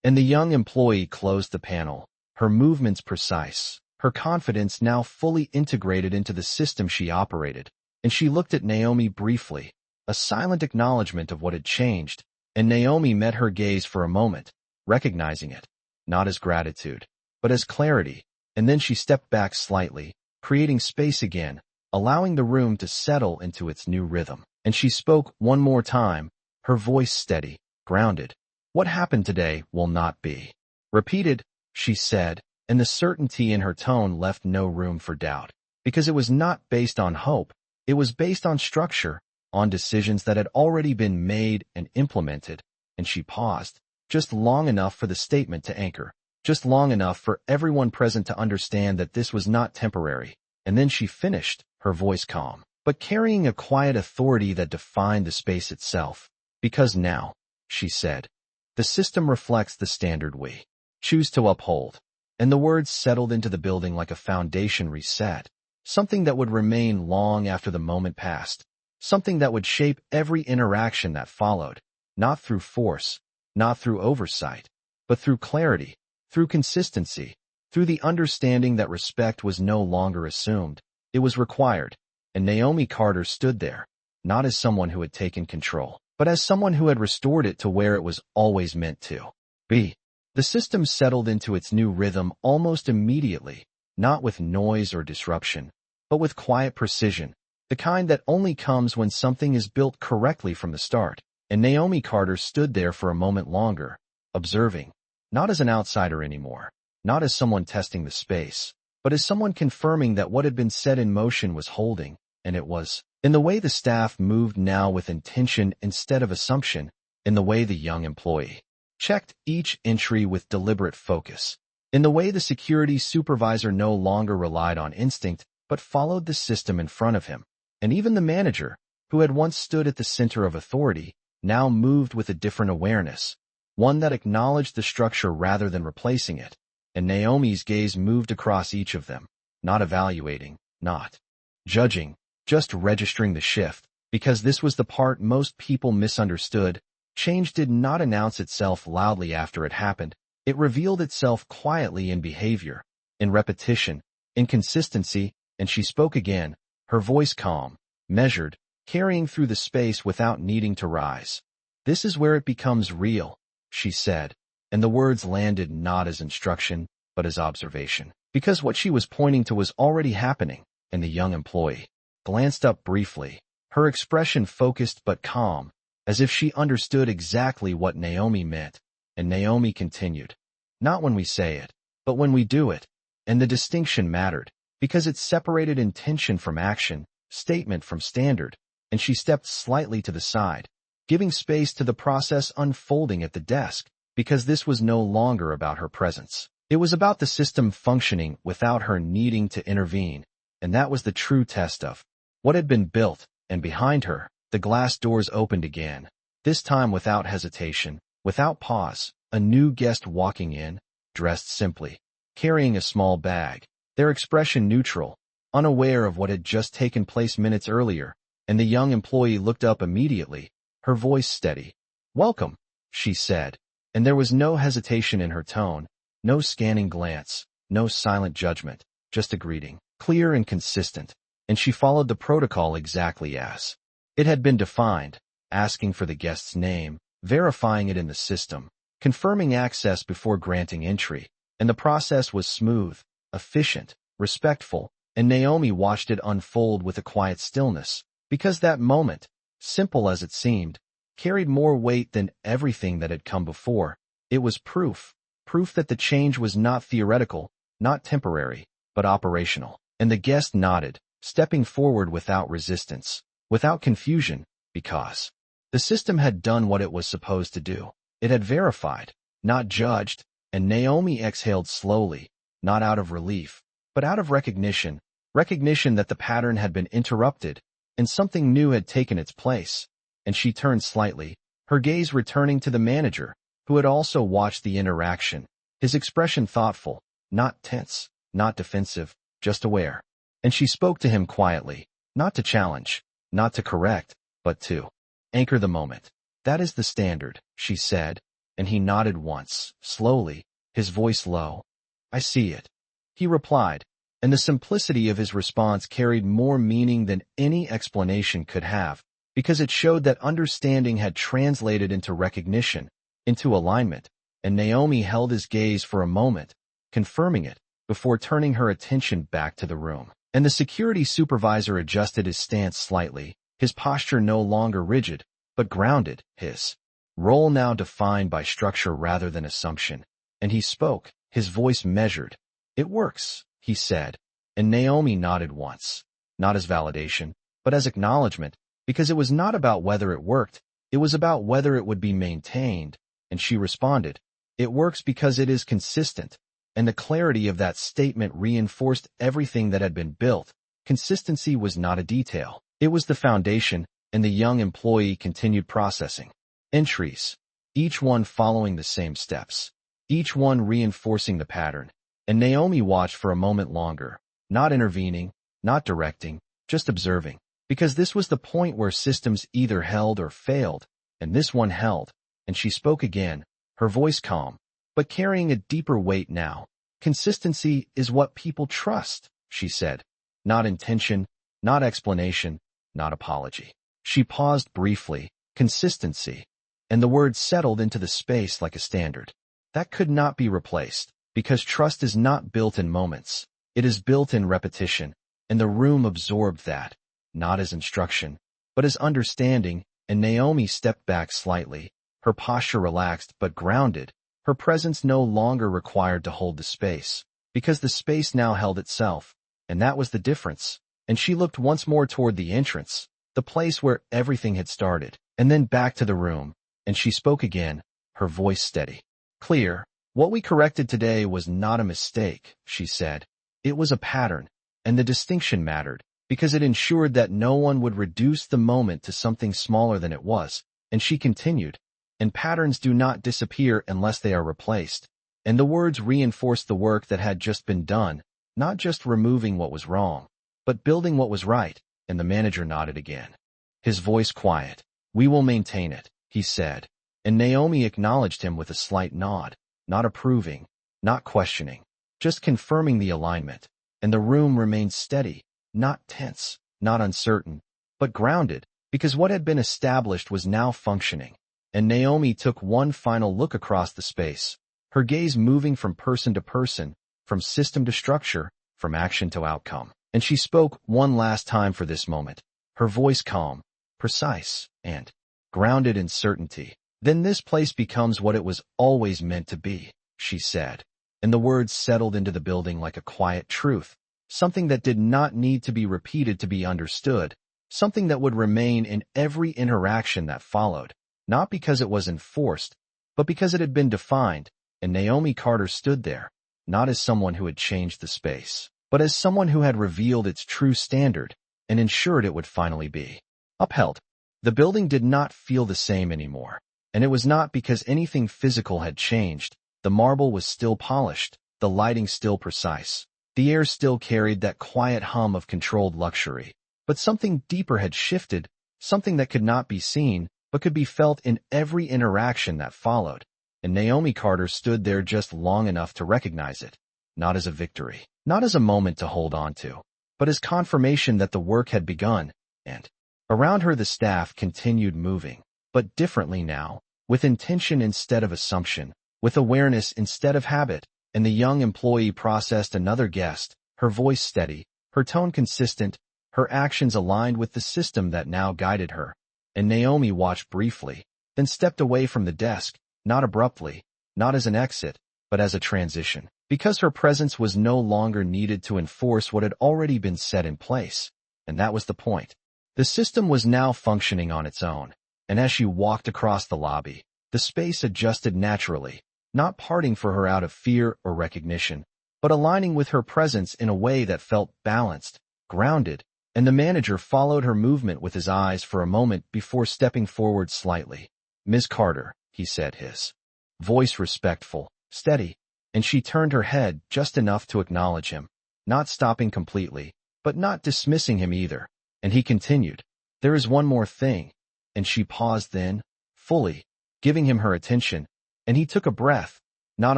And the young employee closed the panel, her movements precise, her confidence now fully integrated into the system she operated. And she looked at Naomi briefly, a silent acknowledgement of what had changed, and Naomi met her gaze for a moment, recognizing it. not as gratitude, but as clarity, and then she stepped back slightly, creating space again, allowing the room to settle into its new rhythm. And she spoke one more time, her voice steady, grounded. "What happened today will not be repeated," she said, and the certainty in her tone left no room for doubt. Because it was not based on hope, it was based on structure, on decisions that had already been made and implemented. And she paused, just long enough for the statement to anchor, just long enough for everyone present to understand that this was not temporary. And then she finished, her voice calm, but carrying a quiet authority that defined the space itself. "Because now," she said, "the system reflects the standard we choose to uphold." And the words settled into the building like a foundation reset, something that would remain long after the moment passed, something that would shape every interaction that followed, not through force, not through oversight, but through clarity, through consistency, through the understanding that respect was no longer assumed, it was required. And Naomi Carter stood there, not as someone who had taken control, but as someone who had restored it to where it was always meant to be. The system settled into its new rhythm almost immediately, not with noise or disruption, but with quiet precision, the kind that only comes when something is built correctly from the start. And Naomi Carter stood there for a moment longer, observing, not as an outsider anymore, not as someone testing the space, but as someone confirming that what had been set in motion was holding, and it was, in the way the staff moved now with intention instead of assumption, in the way the young employee checked each entry with deliberate focus, in the way the security supervisor no longer relied on instinct but followed the system in front of him. And even the manager, who had once stood at the center of authority, now moved with a different awareness, one that acknowledged the structure rather than replacing it. And Naomi's gaze moved across each of them, not evaluating, not judging, just registering the shift, because this was the part most people misunderstood. Change did not announce itself loudly after it happened. It revealed itself quietly in behavior, in repetition, in consistency. And she spoke again, her voice calm, measured, carrying through the space without needing to rise. "This is where it becomes real," she said, and the words landed not as instruction, but as observation, because what she was pointing to was already happening. And the young employee glanced up briefly, her expression focused but calm, as if she understood exactly what Naomi meant. And Naomi continued, "Not when we say it, but when we do it." And the distinction mattered, because it separated intention from action, statement from standard. And she stepped slightly to the side, giving space to the process unfolding at the desk, because this was no longer about her presence. It was about the system functioning without her needing to intervene. And that was the true test of what had been built. And behind her, the glass doors opened again, this time without hesitation, without pause. A new guest walking in, dressed simply, carrying a small bag, their expression neutral, unaware of what had just taken place minutes earlier. And the young employee looked up immediately, her voice steady. "Welcome," she said, and there was no hesitation in her tone, no scanning glance, no silent judgment, just a greeting, clear and consistent. And she followed the protocol exactly as it had been defined, asking for the guest's name, verifying it in the system, confirming access before granting entry. And the process was smooth, efficient, respectful, and Naomi watched it unfold with a quiet stillness, because that moment, simple as it seemed, carried more weight than everything that had come before. It was proof that the change was not theoretical, not temporary, but operational. And the guest nodded, stepping forward without resistance, without confusion, because the system had done what it was supposed to do. It had verified, not judged. And Naomi exhaled slowly, not out of relief, but out of recognition that the pattern had been interrupted, and something new had taken its place. And she turned slightly, her gaze returning to the manager, who had also watched the interaction, his expression thoughtful, not tense, not defensive, just aware. And she spoke to him quietly, not to challenge, not to correct, but to anchor the moment. "That is the standard," she said, and he nodded once, slowly, his voice low. "I see it," he replied, and the simplicity of his response carried more meaning than any explanation could have, because it showed that understanding had translated into recognition, into alignment. and Naomi held his gaze for a moment, confirming it, before turning her attention back to the room. And the security supervisor adjusted his stance slightly, his posture no longer rigid, but grounded, his role now defined by structure rather than assumption. And he spoke, his voice measured. "It works," he said, and Naomi nodded once, not as validation, but as acknowledgement, because it was not about whether it worked, it was about whether it would be maintained, and she responded, "It works because it is consistent," and the clarity of that statement reinforced everything that had been built. Consistency was not a detail. It was the foundation, and the young employee continued processing entries, each one following the same steps, each one reinforcing the pattern, and Naomi watched for a moment longer, not intervening, not directing, just observing, because this was the point where systems either held or failed, and this one held, and she spoke again, her voice calm, but carrying a deeper weight now. "Consistency is what people trust," she said. "Not intention, not explanation, not apology." She paused briefly. Consistency. And the word settled into the space like a standard. That could not be replaced, because trust is not built in moments. It is built in repetition, and the room absorbed that, not as instruction, but as understanding, and Naomi stepped back slightly, her posture relaxed but grounded, her presence no longer required to hold the space, because the space now held itself, and that was the difference. And she looked once more toward the entrance, the place where everything had started, and then back to the room, and she spoke again, her voice steady. "Clear. What we corrected today was not a mistake," she said. "It was a pattern, and the distinction mattered, because it ensured that no one would reduce the moment to something smaller than it was." And she continued, "And patterns do not disappear unless they are replaced." And the words reinforced the work that had just been done, not just removing what was wrong, but building what was right, and the manager nodded again. His voice quiet. "We will maintain it," he said, and Naomi acknowledged him with a slight nod, not approving, not questioning, just confirming the alignment, and the room remained steady, not tense, not uncertain, but grounded, because what had been established was now functioning. And Naomi took one final look across the space, her gaze moving from person to person, from system to structure, from action to outcome. And she spoke one last time for this moment, her voice calm, precise, and grounded in certainty. "Then this place becomes what it was always meant to be," she said. And the words settled into the building like a quiet truth, something that did not need to be repeated to be understood, something that would remain in every interaction that followed, not because it was enforced, but because it had been defined. And Naomi Carter stood there, not as someone who had changed the space, but as someone who had revealed its true standard and ensured it would finally be upheld. The building did not feel the same anymore, and it was not because anything physical had changed. The marble was still polished, the lighting still precise, the air still carried that quiet hum of controlled luxury, but something deeper had shifted, something that could not be seen, but could be felt in every interaction that followed. And Naomi Carter stood there just long enough to recognize it, not as a victory, not as a moment to hold on to, but as confirmation that the work had begun. And around her the staff continued moving, but differently now, with intention instead of assumption, with awareness instead of habit. And the young employee processed another guest, her voice steady, her tone consistent, her actions aligned with the system that now guided her. And Naomi watched briefly, then stepped away from the desk, not abruptly, not as an exit, but as a transition, because her presence was no longer needed to enforce what had already been set in place. And that was the point. The system was now functioning on its own, and as she walked across the lobby, the space adjusted naturally, not parting for her out of fear or recognition, but aligning with her presence in a way that felt balanced, grounded, and the manager followed her movement with his eyes for a moment before stepping forward slightly. "Ms. Carter," he said, his voice respectful, steady, and she turned her head just enough to acknowledge him, not stopping completely, but not dismissing him either. And he continued, "There is one more thing," and she paused then, fully, giving him her attention, and he took a breath, not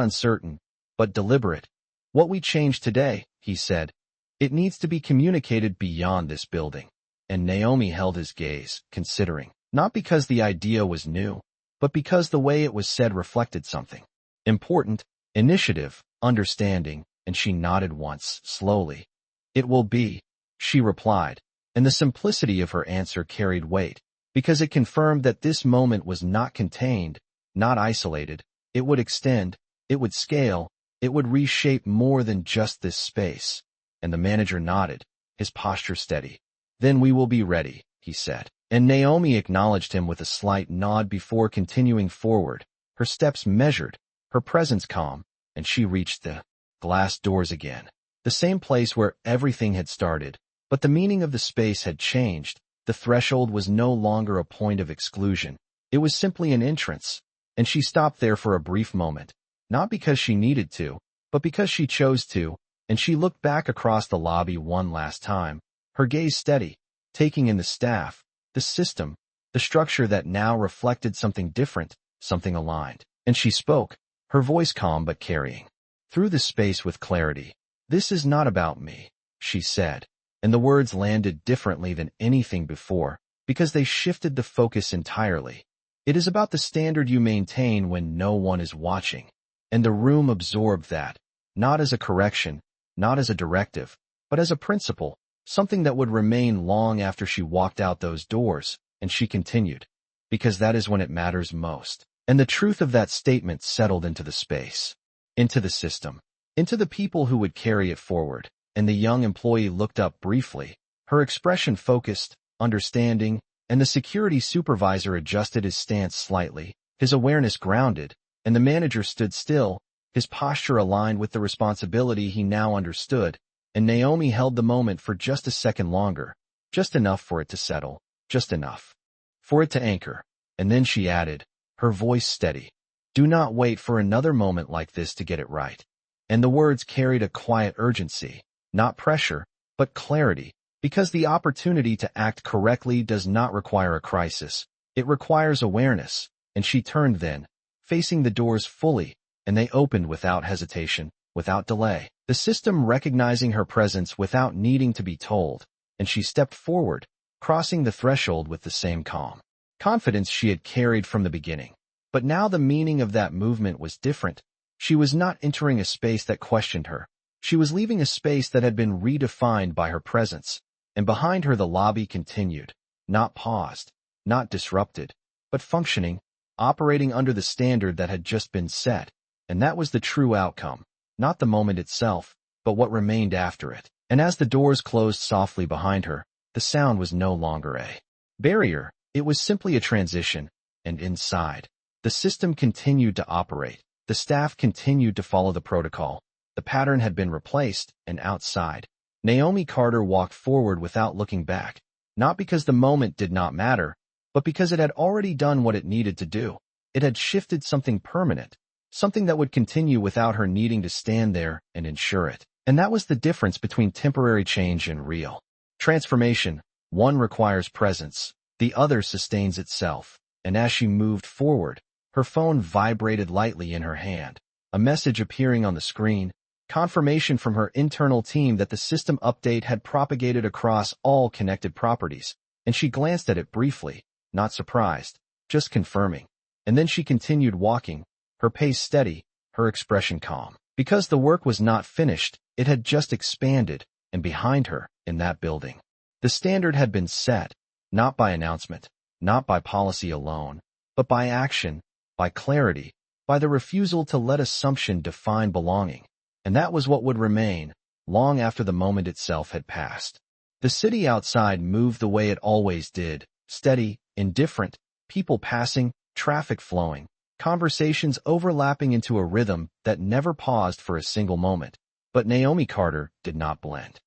uncertain, but deliberate. "What we changed today," he said, "it needs to be communicated beyond this building." And Naomi held his gaze, considering, not because the idea was new, but because the way it was said reflected something. Important, initiative, understanding, and she nodded once, slowly. It will be, she replied, and the simplicity of her answer carried weight, because it confirmed that this moment was not contained, not isolated. It would extend, it would scale, it would reshape more than just this space. And the manager nodded, his posture steady. Then we will be ready, he said. And Naomi acknowledged him with a slight nod before continuing forward, her steps measured, her presence calm, and she reached the glass doors again. The same place where everything had started, but the meaning of the space had changed. The threshold was no longer a point of exclusion. It was simply an entrance, and she stopped there for a brief moment, not because she needed to, but because she chose to, and she looked back across the lobby one last time, her gaze steady, taking in the staff, the system, the structure that now reflected something different, something aligned. And she spoke, her voice calm but carrying through the space with clarity. This is not about me, she said, and the words landed differently than anything before, because they shifted the focus entirely. It is about the standard you maintain when no one is watching. And the room absorbed that, not as a correction, not as a directive, but as a principle, something that would remain long after she walked out those doors, and she continued, because that is when it matters most. And the truth of that statement settled into the space, into the system, into the people who would carry it forward. And the young employee looked up briefly, her expression focused, understanding, and the security supervisor adjusted his stance slightly, his awareness grounded, and the manager stood still, his posture aligned with the responsibility he now understood, and Naomi held the moment for just a second longer, just enough for it to settle, just enough for it to anchor. And then she added, her voice steady, do not wait for another moment like this to get it right. And the words carried a quiet urgency. Not pressure, but clarity, because the opportunity to act correctly does not require a crisis. It requires awareness, and she turned then, facing the doors fully, and they opened without hesitation, without delay, the system recognizing her presence without needing to be told, and she stepped forward, crossing the threshold with the same calm confidence she had carried from the beginning. But now the meaning of that movement was different. She was not entering a space that questioned her. She was leaving a space that had been redefined by her presence, and behind her the lobby continued, not paused, not disrupted, but functioning, operating under the standard that had just been set, and that was the true outcome, not the moment itself, but what remained after it. And as the doors closed softly behind her, the sound was no longer a barrier, it was simply a transition, and inside, the system continued to operate, the staff continued to follow the protocol. The pattern had been replaced, and outside, Naomi Carter walked forward without looking back, not because the moment did not matter, but because it had already done what it needed to do. It had shifted something permanent, something that would continue without her needing to stand there and ensure it. And that was the difference between temporary change and real transformation. One requires presence, the other sustains itself. And as she moved forward, her phone vibrated lightly in her hand, a message appearing on the screen, confirmation from her internal team that the system update had propagated across all connected properties, and she glanced at it briefly, not surprised, just confirming. And then she continued walking, her pace steady, her expression calm. Because the work was not finished, it had just expanded, and behind her, in that building, the standard had been set, not by announcement, not by policy alone, but by action, by clarity, by the refusal to let assumption define belonging. And that was what would remain, long after the moment itself had passed. The city outside moved the way it always did, steady, indifferent, people passing, traffic flowing, conversations overlapping into a rhythm that never paused for a single moment. But Naomi Carter did not blend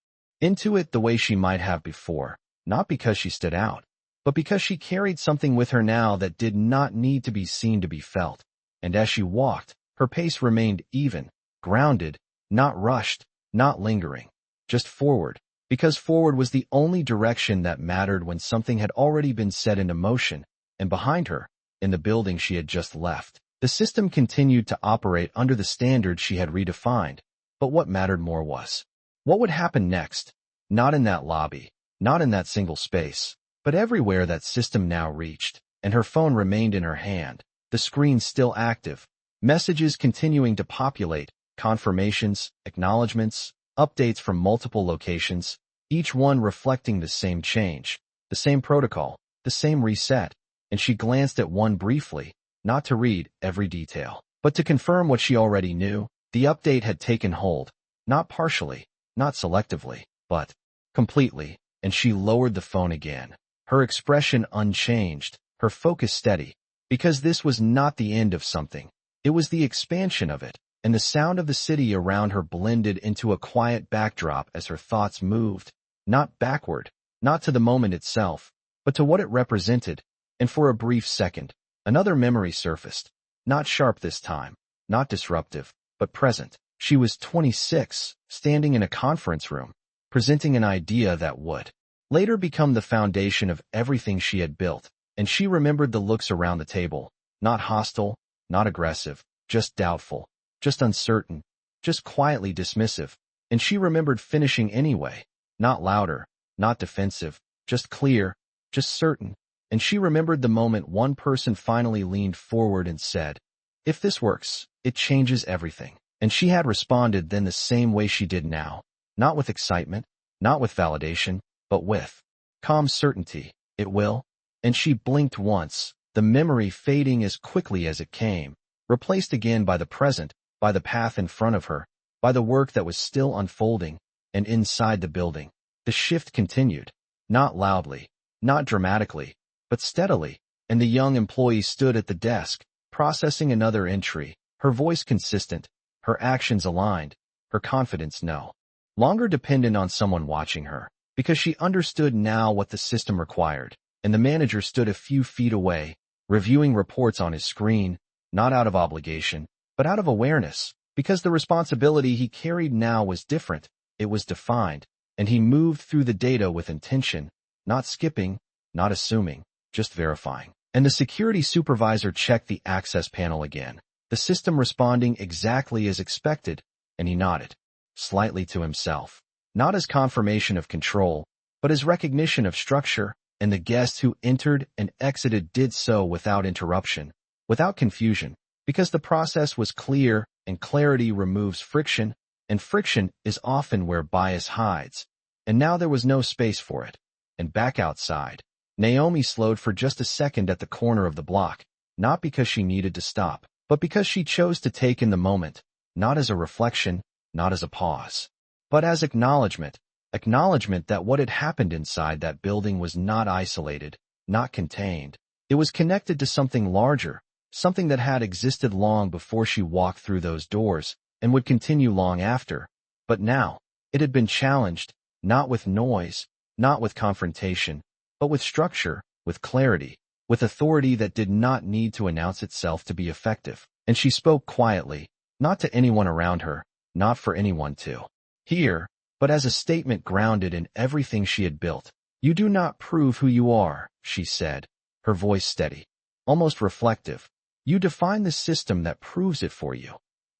into it the way she might have before, not because she stood out, but because she carried something with her now that did not need to be seen to be felt. And as she walked, her pace remained even, grounded, not rushed, not lingering, just forward, because forward was the only direction that mattered when something had already been set into motion. And behind her, in the building she had just left, the system continued to operate under the standards she had redefined. But what mattered more was what would happen next, not in that lobby, not in that single space, but everywhere that system now reached. And her phone remained in her hand, the screen still active, Messages continuing to populate, confirmations, acknowledgments, updates from multiple locations, each one reflecting the same change, the same protocol, the same reset, and she glanced at one briefly, not to read every detail, but to confirm what she already knew. The update had taken hold, not partially, not selectively, but completely, and she lowered the phone again, her expression unchanged, her focus steady, because this was not the end of something. It was the expansion of it, and the sound of the city around her blended into a quiet backdrop as her thoughts moved, not backward, not to the moment itself, but to what it represented, and for a brief second, another memory surfaced, not sharp this time, not disruptive, but present. She was 26, standing in a conference room, presenting an idea that would later become the foundation of everything she had built, and she remembered the looks around the table, not hostile, not aggressive, just doubtful, just uncertain, just quietly dismissive, and she remembered finishing anyway, not louder, not defensive, just clear, just certain, and she remembered the moment one person finally leaned forward and said, "If this works, it changes everything." And she had responded then the same way she did now, not with excitement, not with validation, but with calm certainty. It will. And she blinked once, the memory fading as quickly as it came, replaced again by the present, by the path in front of her, by the work that was still unfolding, and inside the building. The shift continued, not loudly, not dramatically, but steadily, and the young employee stood at the desk, processing another entry, her voice consistent, her actions aligned, her confidence no longer dependent on someone watching her, because she understood now what the system required, and the manager stood a few feet away, reviewing reports on his screen, not out of obligation, but out of awareness, because the responsibility he carried now was different, it was defined, and he moved through the data with intention, not skipping, not assuming, just verifying. And the security supervisor checked the access panel again, the system responding exactly as expected, and he nodded, slightly to himself, not as confirmation of control, but as recognition of structure, and the guest who entered and exited did so without interruption, without confusion, because the process was clear, and clarity removes friction, and friction is often where bias hides. And now there was no space for it. And back outside, Naomi slowed for just a second at the corner of the block, not because she needed to stop, but because she chose to take in the moment, not as a reflection, not as a pause, but as acknowledgement that what had happened inside that building was not isolated, not contained. It was connected to something larger, something that had existed long before she walked through those doors, and would continue long after. But now, it had been challenged, not with noise, not with confrontation, but with structure, with clarity, with authority that did not need to announce itself to be effective. And she spoke quietly, not to anyone around her, not for anyone to hear, but as a statement grounded in everything she had built. "You do not prove who you are," she said, her voice steady, almost reflective. "You define the system that proves it for you."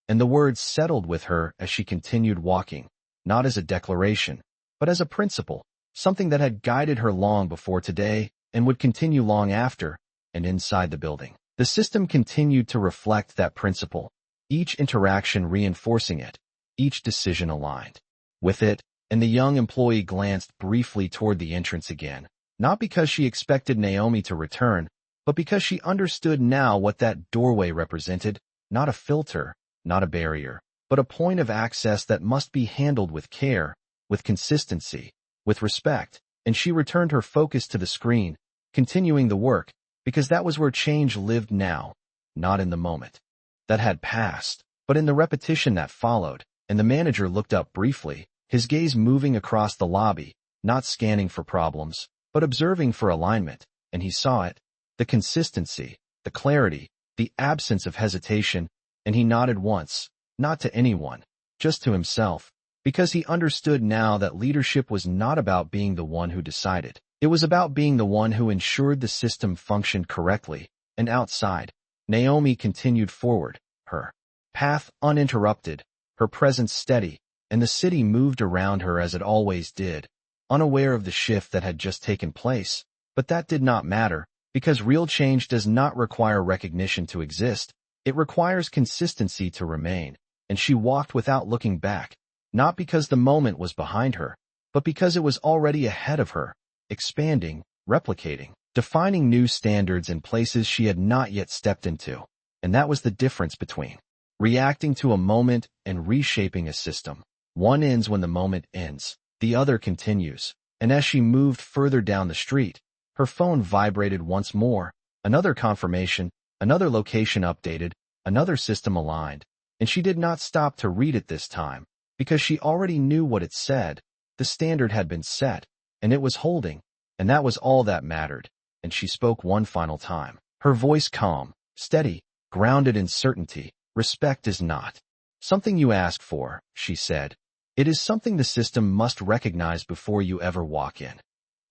And the words settled with her as she continued walking, not as a declaration, but as a principle, something that had guided her long before today and would continue long after. And inside the building, the system continued to reflect that principle, each interaction reinforcing it, each decision aligned with it. And the young employee glanced briefly toward the entrance again, not because she expected Naomi to return, but because she understood now what that doorway represented, not a filter, not a barrier, but a point of access that must be handled with care, with consistency, with respect. And she returned her focus to the screen, continuing the work, because that was where change lived now, not in the moment that had passed, but in the repetition that followed. And the manager looked up briefly, his gaze moving across the lobby, not scanning for problems, but observing for alignment, and he saw it, the consistency, the clarity, the absence of hesitation, and he nodded once, not to anyone, just to himself, because he understood now that leadership was not about being the one who decided. It was about being the one who ensured the system functioned correctly. And outside, Naomi continued forward, her path uninterrupted, her presence steady, and the city moved around her as it always did, unaware of the shift that had just taken place. But that did not matter, because real change does not require recognition to exist. It requires consistency to remain, and she walked without looking back, not because the moment was behind her, but because it was already ahead of her, expanding, replicating, defining new standards in places she had not yet stepped into. And that was the difference between reacting to a moment and reshaping a system. One ends when the moment ends, the other continues. And as she moved further down the street, her phone vibrated once more, another confirmation, another location updated, another system aligned, and she did not stop to read it this time, because she already knew what it said. The standard had been set, and it was holding, and that was all that mattered. And she spoke one final time, her voice calm, steady, grounded in certainty. Respect is not something you ask for, she said. It is something the system must recognize before you ever walk in.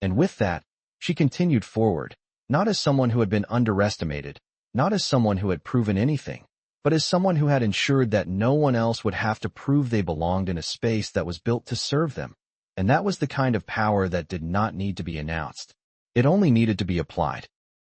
And with that, she continued forward, not as someone who had been underestimated, not as someone who had proven anything, but as someone who had ensured that no one else would have to prove they belonged in a space that was built to serve them. And that was the kind of power that did not need to be announced. It only needed to be applied.